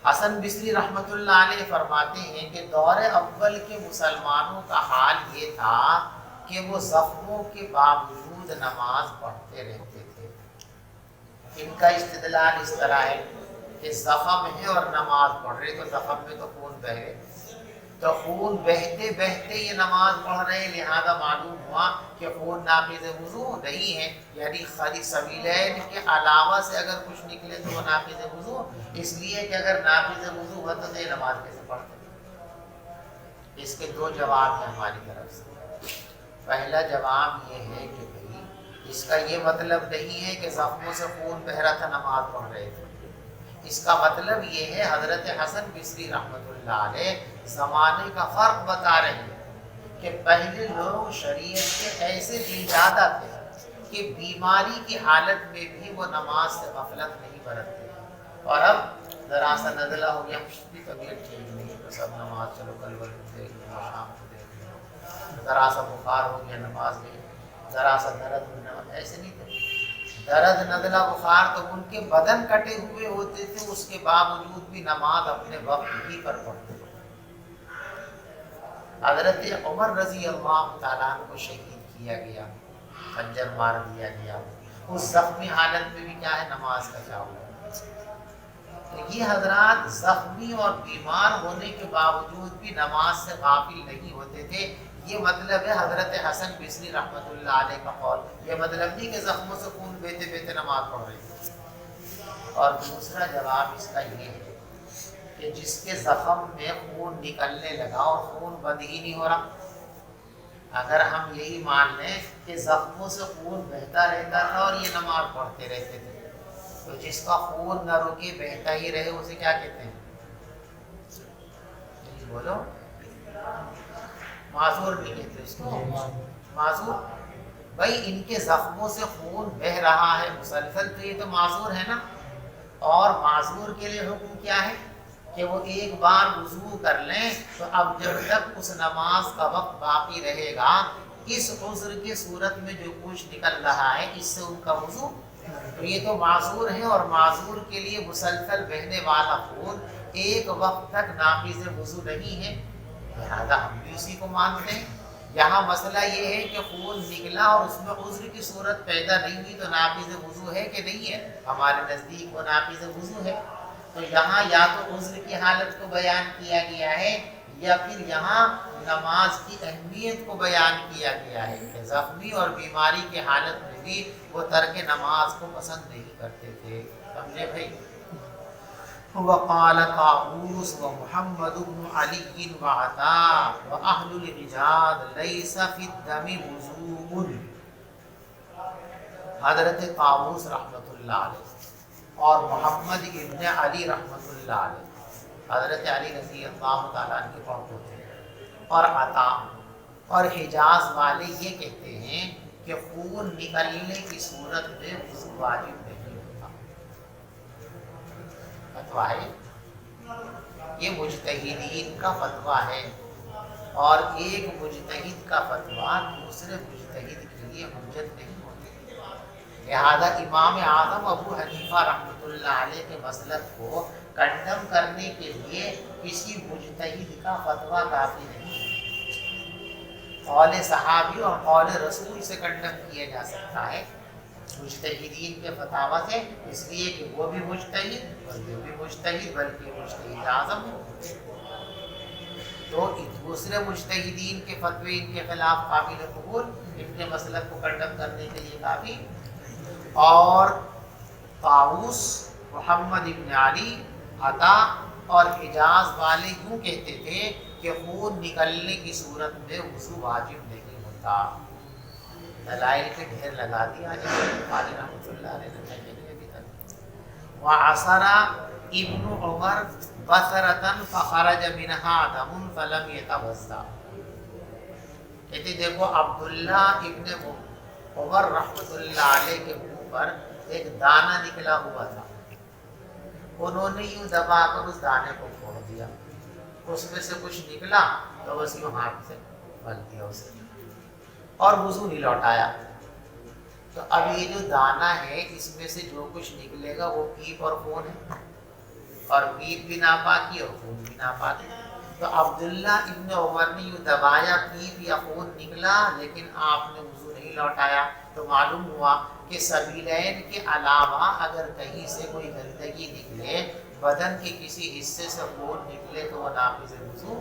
S2: حسن بصری رحمۃ اللہ علیہ فرماتے ہیں کہ دور اول کے مسلمانوں کا حال یہ تھا کہ وہ زخموں کے باوجود نماز پڑھتے رہتے تھے۔ ان کا استدلال اس طرح ہے کہ زخم ہے اور نماز پڑھ رہے تو زخم میں تو خون بہے، تو خون بہتے بہتے یہ نماز پڑھ رہے ہیں، لہذا معلوم ہوا کہ خون ناقض وضو نہیں ہے، یعنی خالی سبیلین کے علاوہ سے اگر کچھ نکلے تو وہ ناقض وضو، اس لیے کہ اگر ناقض وضو ہوتا تو یہ نماز کیسے پڑھتے؟ اس کے دو جواب ہیں ہماری طرف سے۔ پہلا جواب یہ ہے کہ بھئی اس کا یہ مطلب نہیں ہے کہ زخموں سے خون بہ رہا تھا نماز پڑھ رہے تھے، اس کا مطلب یہ ہے حضرت حسن بصری رحمۃ اللہ علیہ زمانے کا فرق بتا رہے ہیں کہ پہلے لوگ شریعت کے ایسے دل دادا تھے کہ بیماری کی حالت میں بھی وہ نماز سے غفلت نہیں برتتے، اور اب ذرا سا نزلہ ہو گیا، بھی طبیعت ٹھیک نہیں تو سب نماز چلو کل وقت دیکھ لو، شام کو دیکھ لو، ذرا سا بخار ہو گیا نماز میں، ذرا سا درد میں نماز، ایسے نہیں تھے۔ درد نزلہ بخار تو ان کے بدن کٹے ہوئے ہوتے تھے، اس کے باوجود بھی نماز اپنے وقت ہی پر پڑھتے تھے۔ حضرت عمر رضی اللہ تعالیٰ عنہ کو شہید کیا گیا، خنجر مار دیا گیا، اس زخمی حالت میں بھی کیا ہے نماز کا کیا ہوا؟ تو یہ حضرات زخمی اور بیمار ہونے کے باوجود بھی نماز سے غافل نہیں ہوتے تھے، یہ مطلب ہے حضرت حسن بصری رحمۃ اللہ علیہ کا قول۔ یہ مطلب نہیں کہ زخموں سے خون بہتے بہتے نماز پڑھ رہے تھے۔ اور دوسرا جواب اس کا یہ ہے کہ جس کے زخم میں خون نکلنے لگا اور خون بند ہی نہیں ہو رہا، اگر ہم یہی مان لیں کہ زخموں سے خون بہتا رہتا تھا اور یہ نماز پڑھتے رہتے تھے، تو جس کا خون نہ رکے بہتا ہی رہے اسے کیا کہتے ہیں؟ بولو، معذور نہیں کہتے اس کو، معذور۔ بھائی ان کے زخموں سے خون بہ رہا ہے مسلسل تو یہ تو معذور ہے نا، اور معذور کے لیے حکم کیا ہے کہ وہ ایک بار وضو کر لیں، تو اب جب تک اس نماز کا وقت باقی رہے گا اس عذر کی صورت میں جو کچھ نکل رہا ہے اس سے ان کا وضو، تو یہ تو معذور ہے، اور معذور کے لیے مسلسل بہنے والا خون ایک وقت تک ناقض وضو نہیں ہے، لہذا ہم بھی اسی کو مانتے ہیں۔ یہاں مسئلہ یہ ہے کہ خون نکلا اور اس میں عذر کی صورت پیدا نہیں ہوئی تو ناقض وضو ہے کہ نہیں ہے؟ ہمارے نزدیک وہ ناقض وضو ہے۔ تو یہاں یا تو عذر کی حالت کو بیان کیا گیا ہے یا پھر یہاں نماز کی اہمیت کو بیان کیا گیا ہے کہ زخمی اور بیماری کی حالت میں بھی وہ ترک نماز کو پسند نہیں کرتے تھے۔ سمجھے بھائی؟ وقال طاووس ومحمد بن علی وعطاء واهل الحجاز ليس في الدم وضوء۔ حضرت طاووس رحمۃ اللہ علیہ اور محمد ابن علی رحمۃ اللہ علیہ، حضرت علی رضی اللہ تعالیٰ عنہ کے پڑھتے تھے، اور عطا اور حجاز والے یہ کہتے ہیں کہ خون نکلنے کی صورت میں وضو واجب نہیں ہوتا۔ فتویٰ ہے، یہ مجتہدین کا فتویٰ ہے، اور ایک مجتہد کا فتویٰ دوسرے مجتہد کے لیے حجت نہیں ہوتی، لہذا امام اعظم ابو حنیفہ رحمۃ اللہ علیہ کے مسلک کو کنڈم کرنے کے لیے کسی مجتہد کا فتویٰ کافی نہیں ہے۔ قول صحابی اور قول رسول سے کنڈم کیا جا سکتا ہے مجتہدین کے فتاویٰ سے، اس لیے کہ وہ بھی مجتہد اور یہ بھی مجتہد، بلکہ مجتہد اعظم ہو، تو دوسرے مجتہدین کے فتوے ان کے خلاف قابل قبول، ان کے مسلک کو کنڈم کرنے کے لیے کافی۔ اور طاووس، محمد ابن علی، عطا اور حجاز والے یوں کہتے تھے کہ خون نکلنے کی صورت میں وضو واجب نہیں ہوتا۔ دلائل کے ڈھیر لگا دیا بخاری رحمۃ اللہ علیہ نے۔ وعصر ابن عمر بصرة فخرج منها دم فلم يتوضأ۔ کہتے دیکھو عبداللہ ابن عمر رحمۃ اللہ علیہ کے منہ پر ایک دانہ نکلا ہوا تھا، انہوں نے یوں دبا کر اس دانے کو پھوڑ دیا، اس میں سے کچھ نکلا تو بس یوں ہاتھ سے مل دیا اسے، اور وضو نہیں لوٹایا۔ تو اب یہ جو دانہ ہے اس میں سے جو کچھ نکلے گا وہ پیپ اور خون ہے، اور پیپ بھی ناپاکی اور خون بھی ناپاکی۔ تو عبداللہ ابن عمر نے یوں دبایا، پیپ یا خون نکلا لیکن آپ نے وضو نہیں لوٹایا، تو معلوم ہوا کہ سبیلین کے علاوہ اگر کہیں سے کوئی گندگی نکلے، بدن کے کسی حصے سے خون نکلے تو وہ ناقض وضو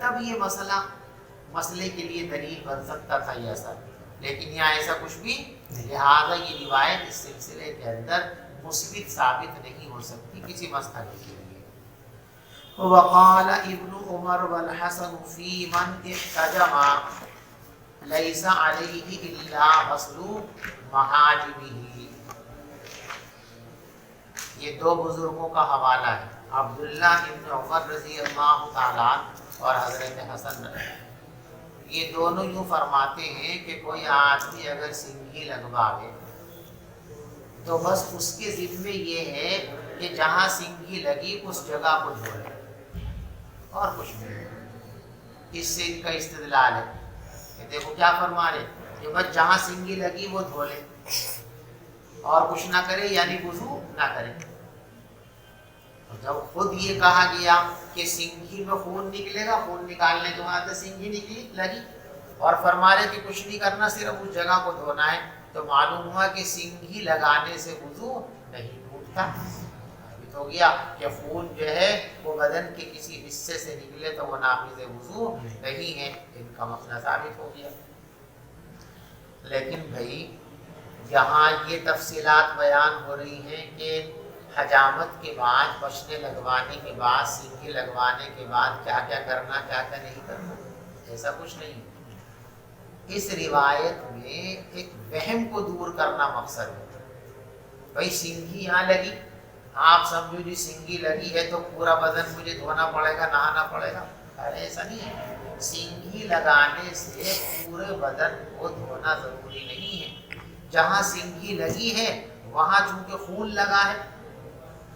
S2: تب یہ مسئلے کے لیے دلیل بن سکتا تھا یہ اثر، لیکن یہاں ایسا کچھ بھی، لہٰذا یہ روایت اس سلسلے کے اندر مثبت ثابت نہیں ہو سکتی کسی مسئلے کے لیے۔ وقال ابن عمر والحسن فی من احتجم لیس علیہ الا غسل محاجمہ، یہ دو بزرگوں کا حوالہ ہے، عبداللہ ابن عمر رضی اللہ تعالیٰ اور حضرت حسن، یہ دونوں یوں فرماتے ہیں کہ کوئی آدمی اگر سنگھی لگواوے تو بس اس کے ذمے یہ ہے کہ جہاں سنگھی لگی اس جگہ کو دھو لے، اور کچھ نہیں۔ اس سے ان کا استدلال ہے کہ دیکھو کیا فرما رہے کہ بس جہاں سنگھی لگی وہ دھو لے اور کچھ نہ کرے، یعنی وضو نہ کرے۔ جب خود یہ کہا گیا کہ سنگھی میں خون نکلے گا، خون نکالنے کے بعد سنگھی نکلی لگی، اور فرما رہے کہ کچھ نہیں کرنا، صرف اس جگہ کو دھونا ہے، تو معلوم ہوا کہ سنگھی لگانے سے وضو نہیں ٹوٹتا۔ ہو گیا کہ خون جو ہے وہ بدن کے کسی حصے سے نکلے تو وہ ناقض وضو نہیں ہے، ان کا مسئلہ ثابت ہو گیا۔ لیکن بھائی یہاں یہ تفصیلات بیان ہو رہی ہیں کہ حجامت کے بعد، بچنے لگوانے کے بعد، سنگھی لگوانے کے بعد کیا کیا کرنا، کیا کیا نہیں کرنا، ایسا کچھ نہیں۔ اس روایت میں ایک وہم کو دور کرنا مقصد ہے۔ بھائی سنگھی یہاں لگی، آپ سمجھو جی سنگھی لگی ہے تو پورا بدن مجھے دھونا پڑے گا، نہانا پڑے گا، ارے ایسا نہیں ہے۔ سنگھی لگانے سے پورے بدن کو دھونا ضروری نہیں ہے۔ جہاں سنگھی لگی ہے وہاں چونکہ خون لگا ہے،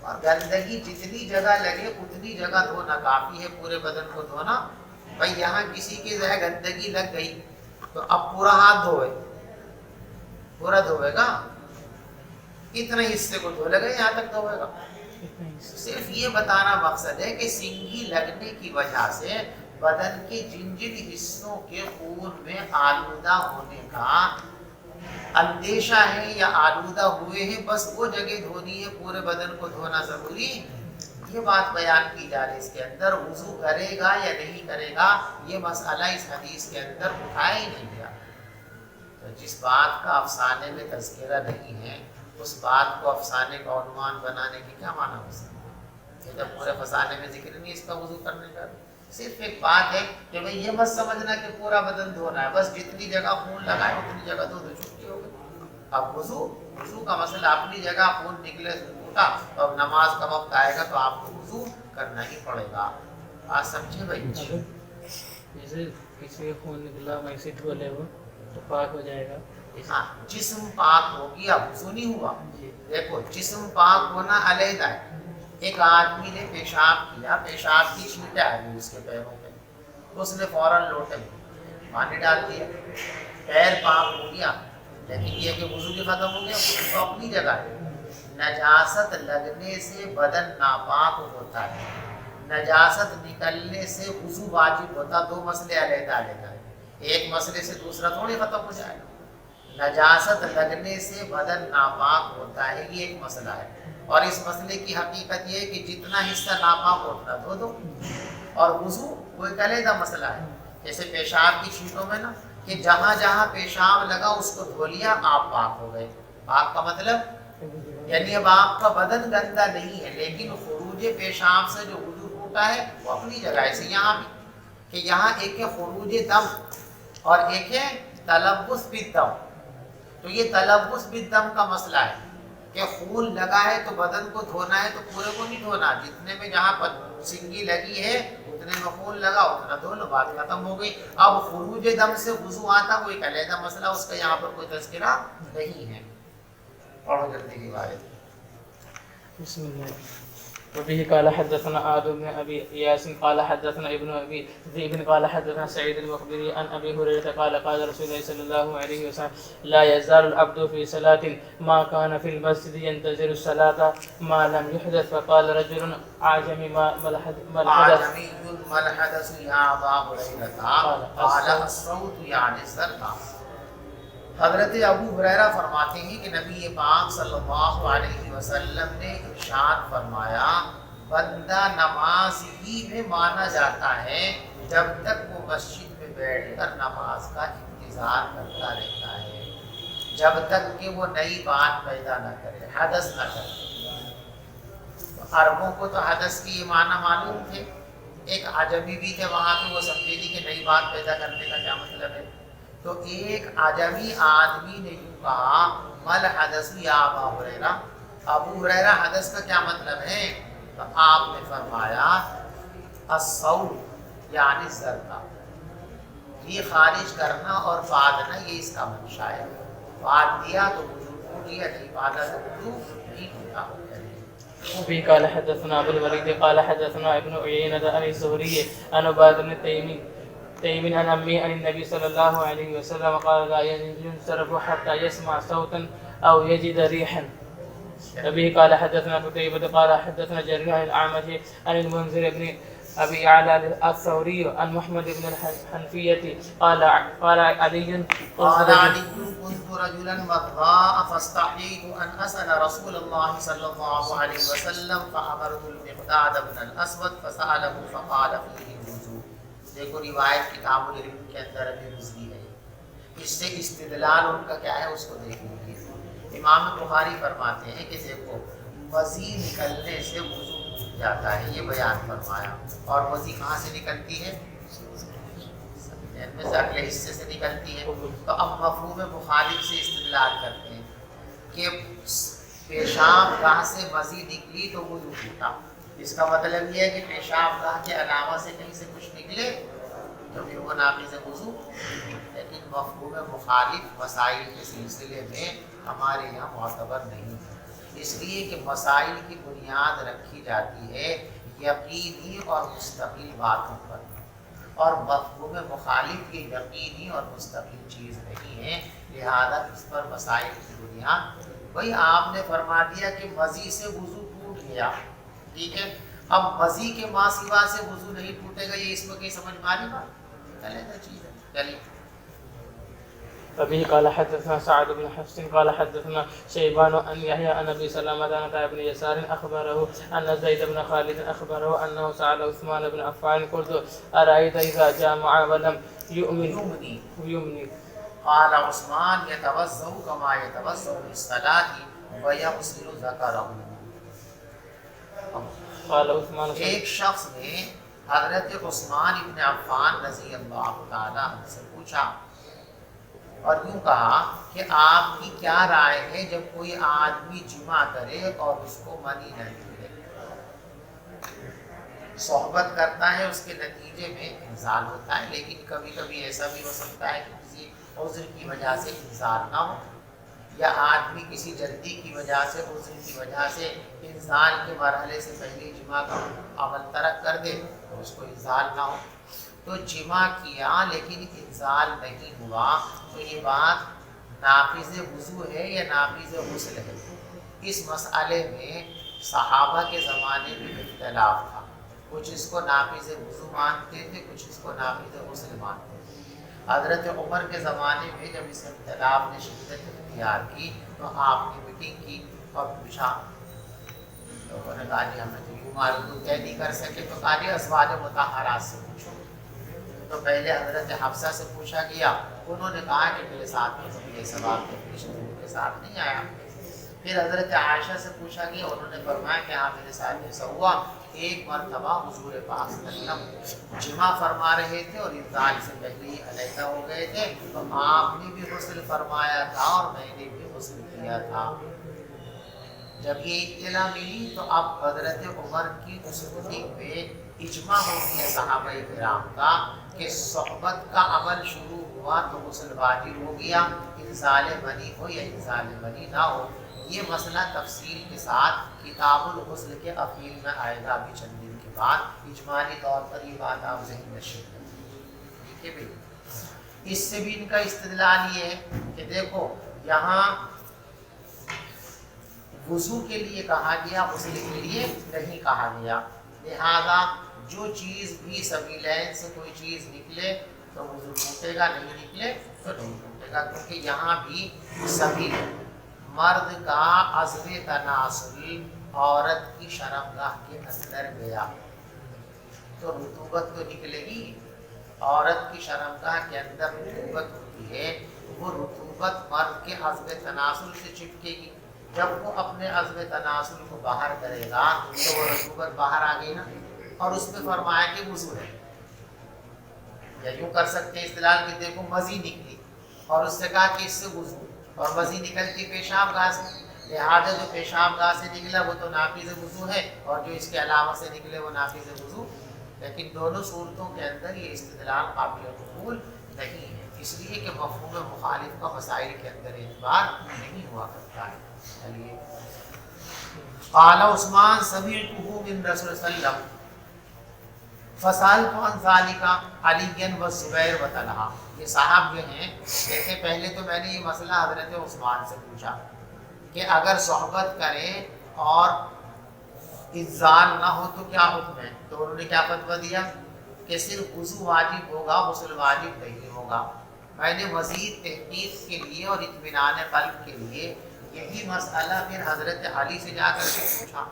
S2: اور گندگی جتنی جگہ لگے اتنی جگہ دھونا کافی ہے، پورے بدن کو دھونا۔ بھائی یہاں کسی کی جو ہے گندگی لگ گئی تو اب پورا ہاتھ دھوئے، پورا دھوئے گا، اتنے حصے کو دھو لے گا، یہاں تک دھوئے گا۔ صرف یہ بتانا مقصد ہے کہ سنگھی لگنے کی وجہ سے بدن کے جن جن حصوں کے خون میں آلودہ ہونے کا اندیشہ ہے یا آلودہ ہوئے ہیں، بس وہ جگہ دھونی ہے، پورے بدن کو دھونا ضروری، یہ بات بیان کی جا رہی ہے۔ اس کے اندر وضو کرے گا یا نہیں کرے گا یہ مسئلہ اس حدیث کے اندر اٹھایا ہی نہیں گیا۔ تو جس بات کا افسانے میں تذکرہ نہیں ہے اس بات کو افسانے کا عنوان بنانے کی کیا معنی ہو سکتا ہے؟ کہ جب پورے افسانے میں ذکر نہیں اس کا وضو کرنے کا، صرف ایک بات ہے کہ بھئی یہ مت سمجھنا کہ پورا بدن دھونا ہے، بس جتنی جگہ خون لگا ہے اتنی جگہ دھو دو، چھٹی ہو گئی۔ اب وضو کا مسئلہ اپنی جگہ، خون نکلے ٹوٹا تو اب نماز کا وقت آئے گا تو آپ کو وضو کرنا ہی پڑے گا۔ بات سمجھے بھائی؟
S1: جیسے کسی کا خون نکلا ویسے دھو لے وہ تو پاک ہو جائے گا۔
S2: ہاں جسم پاک ہو گیا، وضو نہیں ہوا۔ دیکھو جسم پاک ہونا علیحدہ ہے۔ ایک آدمی نے پیشاب کیا، پیشاب کی چھینٹیں آ گئی اس کے پیروں پہ، اس نے فوراً لوٹے میں پانی ڈال دیا، پیر پاک ہو گیا، لیکن یہ کہ وضو بھی ختم ہو گیا، وضو تو اپنی جگہ ہے۔ نجاست لگنے سے بدن ناپاک ہوتا ہے، نجاست نکلنے سے وضو واجب ہوتا، دو مسئلے علیحدہ علیحدہ ہیں، ایک مسئلے سے دوسرا تھوڑی ختم ہو جائے گا۔ نجاست لگنے سے بدن ناپاک ہوتا ہے، یہ ایک مسئلہ ہے، اور اس مسئلے کی حقیقت یہ ہے کہ جتنا حصہ ناپاک ہوتا دھو دو، اور وضو وہ ایک علیحدہ مسئلہ ہے۔ جیسے پیشاب کی چھینٹوں میں نا کہ جہاں جہاں پیشاب لگا اس کو دھو لیا، آپ پاک ہو گئے۔ پاک کا مطلب یعنی اب آپ کا بدن گندا نہیں ہے، لیکن خروج پیشاب سے جو وضو ٹوٹا ہے وہ اپنی جگہ ہے۔ یہاں بھی کہ یہاں ایک ہے خروج دم اور ایک ہے تلبس بالدم، تو یہ تلبس بالدم کا مسئلہ ہے کہ خون لگا ہے تو بدن کو دھونا ہے تو پورے کو نہیں دھونا، جتنے میں جہاں پر سنگھی لگی ہے اتنے میں خون لگا اتنا دھو لو، بات ختم ہو گئی۔ اب خروج دم سے وضو آتا وہ ایک علیحدہ مسئلہ، اس کا یہاں پر کوئی تذکرہ نہیں ہے۔ پڑھو جلدی کی روایت۔
S1: بسم اللہ۔ وبه قال حدثنا آدم بن أبي إياس قال حدثنا ابن أبي ذئب قال حدثنا سعيد المخبري عن أبي هريرة قال قال رسول الله صلى الله عليه وسلم لا يزال العبد في صلاة ما كان في المسجد ينتظر الصلاة ما لم يحدث. فقال رجل أعجمي ما
S2: الحدث يا أبا هريرة قال الصوت يعني الصلاة۔ حضرت ابو ہریرہ فرماتے ہیں کہ نبی پاک صلی اللہ علیہ وسلم نے ارشاد فرمایا بندہ نماز ہی میں مانا جاتا ہے جب تک وہ مسجد میں بیٹھ کر نماز کا انتظار کرتا رہتا ہے، جب تک کہ وہ نئی بات پیدا نہ کرے، حدث نہ کرے۔ تو عربوں کو تو حدث کی یہ معنی معلوم تھے، ایک عجمی بھی تھے وہاں پہ، وہ سمجھے تھی کہ نئی بات پیدا کرنے کا کیا مطلب ہے۔ تو ایک عجمی آدمی نے یوں کہا مل حدث یا ابا ہریرہ، ابو ہریرہ حدث کا کیا مطلب ہے؟ تو آپ نے فرمایا الصول یعنی زرقہ، یہ خارج کرنا اور باندھنا یہ اس کا منشا ہے، باندھ دیا تو وضو ٹوٹ گیا، نہیں باندھا تو وضو نہیں ٹوٹا۔
S1: وفي قال حدثنا ابو الوليد قال حدثنا ابن عيينة عن الزهري عن عباد بن تيم عن عمي عن النبي صلى الله عليه وسلم قال لا ينصرف حتى يسمع صوتا او يجد ريحا. وبه قال حدثنا قتيبة قال حدثنا جرير عن الأعمش عن المنذر بن أبي أعلى الثوري عن محمد بن الحنفية قال علي
S2: كنت رجلا وضاء فاستحييت أن أسأل رسول الله صلى الله عليه وسلم فأمرت المقداد بن الأسود فسأله فقال فيه الوضوء۔ دیکھو روایت کتاب العلم کے اندر ابھی گزری ہے، اس سے استدلال ان کا کیا ہے اس کو دیکھ لیجیے۔ امام بخاری فرماتے ہیں کہ دیکھو وضی نکلنے سے وضو ٹوٹ جاتا ہے، یہ بیان فرمایا، اور وضی کہاں سے نکلتی ہے؟ میں سے اگلے حصے سے نکلتی ہے۔ تو اب مفہوم مخالف سے استدلال کرتے ہیں کہ پیشاب گاہ سے وضی نکلی تو وضو ٹوٹا، اس کا مطلب یہ ہے کہ پیشاب گاہ کے علاوہ سے کہیں سے کچھ نکلے تو پھر وہ ناقض وضو۔ لیکن مفہوم مخالف مسائل کے سلسلے میں ہمارے یہاں معتبر نہیں ہے، اس لیے کہ مسائل کی بنیاد رکھی جاتی ہے یقینی اور مستقل باتوں پر، اور مفہوم مخالف یہ یقینی اور مستقل چیز نہیں ہے، لہذا اس پر مسائل کی بنیاد بھائی آپ نے فرما دیا کہ مضی سے وضو ٹوٹ گیا، ٹھیک ہے، اب مضی کے ماں سوا سے وضو نہیں ٹوٹے گا، یہ اس میں کہیں سمجھ میں آ رہی بات؟ چیز ہے، چلیے۔
S1: وبه قال حدثنا سعد بن حفص قال حدثنا شيبان عن يحيى عن ابي سلمة عن عطاء بن يسار اخبره ان زيد بن خالد اخبره انه سأل عثمان بن عفان قلت ارايت اذا جامع ولم يؤمن
S2: قال عثمان يتوضأ كما يتوضأ للصلاة ويغسل ذكره۔
S1: قال عثمان
S2: ایک شخص نے حضرت عثمان بن عفان رضی اللہ تعالیٰ عنہ سے پوچھا اور یوں کہا کہ آپ کی کیا رائے ہے جب کوئی آدمی جمع کرے اور اس کو منی نہ نکلے، صحبت کرتا ہے اس کے نتیجے میں انزال ہوتا ہے، لیکن کبھی کبھی ایسا بھی ہو سکتا ہے کہ کسی عذر کی وجہ سے انزال نہ ہو، یا آدمی کسی جلدی کی وجہ سے عذر کی وجہ سے انزال کے مرحلے سے پہلے جمع کا عمل ترک کر دے تو اس کو انزال نہ ہو۔ تو جمع کیا لیکن انزال نہیں ہوا تو یہ بات ناقض وضو ہے یا ناقض غسل ہے؟ اس مسئلے میں صحابہ کے زمانے میں اختلاف تھا، کچھ اس کو ناقض وضو مانتے تھے، کچھ اس کو ناقض غسل مانتے تھے۔ حضرت عمر کے زمانے میں جب اس اختلاف نے شدت اختیار کی تو آپ نے میٹنگ کی اور پوچھا، لوگوں نے کہا جی ہمیں تو یوں معلوم طے نہیں کر سکے، تو کہا جی ازواج مطہرات سے پوچھو۔ تو پہلے حضرت حفصہ سے پوچھا گیا، انہوں نے کہا کہ میرے ساتھ یہ سوال کے ساتھ نہیں آیا۔ پھر حضرت عائشہ سے پوچھا گیا، انہوں نے فرمایا کہ ہاں میرے ساتھ ایسا ہوا، ایک مرتبہ حضور پاک صلی اللہ علیہ وسلم جمع فرما رہے تھے اور انزال سے پہلے ہی علیحدہ ہو گئے تھے، تو آپ نے بھی غسل فرمایا تھا اور میں نے بھی غسل کیا تھا۔ جب یہ اطلاع ملی تو اب حضرت عمر کی اس میٹنگ میں اجماع ہو گیا صحابہ کرام کا کہ صحبت کا عمل شروع ہوا تو غسل واجب ہو گیا، انزال منی ہو یا انزال منی نہ ہو۔ یہ مسئلہ تفصیل کے ساتھ کتاب الغسل کے اخیر میں آئے گا ابھی چند دن کے بعد، اجمالی طور پر یہ بات آپ ذہن نشین کریں، ٹھیک ہے بھائی۔ اس سے بھی ان کا استدلال یہ ہے کہ دیکھو یہاں وضو کے لیے کہا گیا، غسل کے لیے نہیں کہا گیا، لہذا جو چیز بھی سبیلین سے کوئی چیز نکلے تو وضو ٹوٹے گا، نہیں نکلے تو نہیں ٹوٹے گا، کیونکہ یہاں بھی سبیل مرد کا عزم تناسل عورت کی شرمگاہ کے اندر گیا تو رطوبت تو نکلے گی، عورت کی شرمگاہ کے اندر رطوبت ہوتی ہے وہ رطوبت مرد کے عزم تناسل سے چپکے گی. جب وہ اپنے عزم تناسل کو باہر کرے گا تو وہ رطوبت باہر آ گئی نا. اور اس میں فرمایا کہ وضو ہے. یا یوں کر سکتے استدلال کہ دیکھو مزی نکلی اور اس سے کہا کہ اس سے وضو, اور مزی نکلتی پیشاب گاہ سے, لہٰذا جو پیشاب گاہ سے نکلا وہ تو ناقض وضو ہے, اور جو اس کے علاوہ سے نکلے وہ ناقض وضو. لیکن دونوں صورتوں کے اندر یہ استدلال قابل قبول نہیں ہے, اس لیے کہ مفہوم مخالف کا مسائل کے اندر اعتبار نہیں ہوا کرتا ہے. چلیے قال عثمان سمعته من رسول صلی اللہ علیہ وسلم فسألت عن ذلك علی و زبیر و طلحہ. یہ صاحب جو ہیں کہتے پہلے تو میں نے یہ مسئلہ حضرت عثمان سے پوچھا کہ اگر صحبت کریں اور انزال نہ ہو تو کیا حکم ہے. تو انہوں نے کیا فتویٰ دیا کہ صرف وضو واجب ہوگا, غسل واجب نہیں ہوگا. میں نے مزید تحقیق کے لیے اور اطمینان قلب کے لیے یہی مسئلہ پھر حضرت علی سے جا کر کے پوچھا,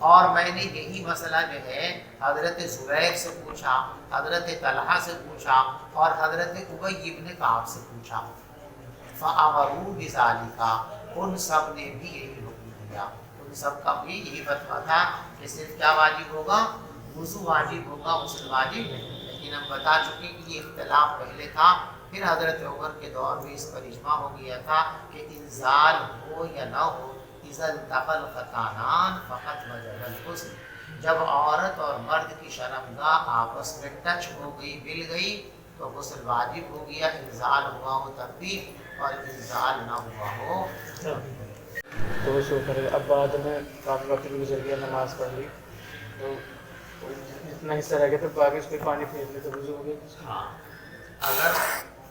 S2: اور میں نے یہی مسئلہ جو ہے حضرت زبیر سے پوچھا, حضرت طلحہ سے پوچھا اور حضرت ابی ابن کعب سے پوچھا. فَأَمَرُوا بِذَلِكَ, ان سب نے بھی یہی حکم دیا, ان سب کا بھی یہی فتویٰ تھا کہ صرف کیا واجب ہوگا, وضو واجب ہوگا, غسل واجب نہیں. لیکن ہم بتا چکے کہ یہ اختلاف پہلے تھا, پھر حضرت عمر کے دور میں اس پر اجماع ہو گیا تھا کہ انزال ہو یا نہ ہو اذا التقى الختانان فقط وجب الغسل. جب عورت اور مرد کی شرمگاہ آپس میں ٹچ ہو گئی, مل گئی, تو غسل واجب ہو گیا, انزال ہوا ہو تب بھی اور انزال نہ ہوا ہو.
S1: تو شو کرے. اب بعد میں کافی وقت بھی گزر گیا, نماز پڑھ لی تو اتنا حصہ رہ گیا تو باقی اس پہ پانی پھیر لے تو وضو ہو گیا.
S2: ہاں, اگر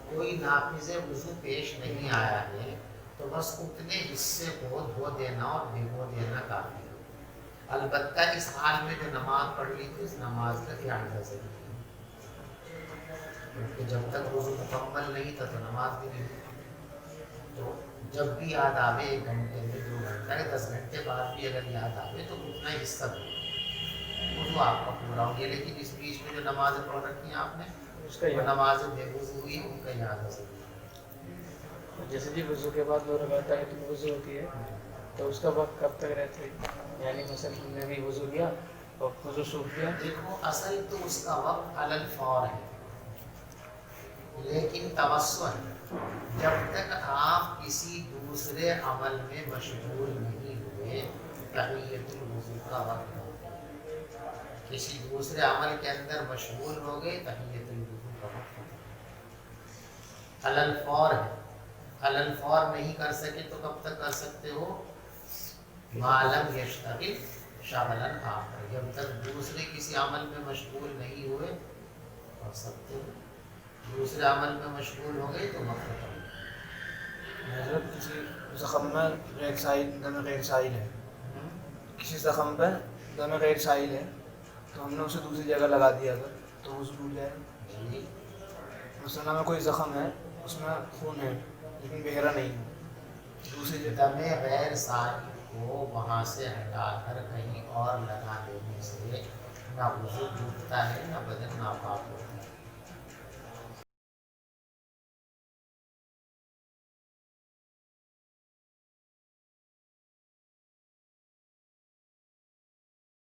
S2: کوئی ناقض وضو پیش نہیں آیا ہے تو بس اتنے حصے کو دھو دینا اور بھگو دینا کافی ہے. البتہ اس حال میں جو نماز پڑھ لی تھی اس نماز کا اعادہ ضروری ہے, کیونکہ جب تک وضو مکمل نہیں تھا تو نماز بھی نہیں. تو جب بھی یاد آوے 1 گھنٹے میں 2 گھنٹے 10 گھنٹے بعد بھی اگر یاد آوے تو اتنا حصہ وضو آپ کا پورا ہو گیا. لیکن اس بیچ میں جو نمازیں پڑھ رکھی ہیں آپ نے
S1: اس کا
S2: نمازیں بے وضو ہوئی ان کا اعادہ ضروری ہے.
S1: جیسے جی وضو کے بعد 2 رکعت تحیۃ الوضو ہوتی ہے تو اس کا وقت کب تک رہتا ہے؟ یعنی مثلا ہم نے بھی وضو کیا اور وضو سوکھ گیا.
S2: دیکھو اصل تو اس کا وقت علی الفور ہے, لیکن توسع ہے. جب تک آپ کسی دوسرے عمل میں مشغول نہیں ہوئے تحیۃ الوضو کا وقت ہو گیا. کسی دوسرے عمل کے اندر مشغول ہو گئے تحیۃ الوضو کا وقت ہو گیا. علی الفور ہے. علی الفور نہیں کر سکے تو کب تک کر سکتے ہو؟ ما لم یشتغل شغلا آخر, جب تک دوسرے کسی عمل میں مشغول نہیں ہوئے کر سکتے ہو. دوسرے عمل میں مشغول ہو گئے تو وقت ختم.
S3: حضرت کسی زخم میں غیر سائل دم غیر سائل ہے, کسی زخم پہ دم غیر سائل ہے تو ہم نے اسے دوسری جگہ لگا دیا تھا تو وہ ضرور جائے.
S2: جی
S3: مثلا میں کوئی زخم ہے اس میں خون ہے لیکن بہرا نہیں ہے, دوسری جگہ
S2: دم غیر سائل کو وہاں سے ہٹا کر کہیں اور لگا دینے سے نہ وضو ٹوٹتا ہے نہ بدن ناپاک ہوتا ہے.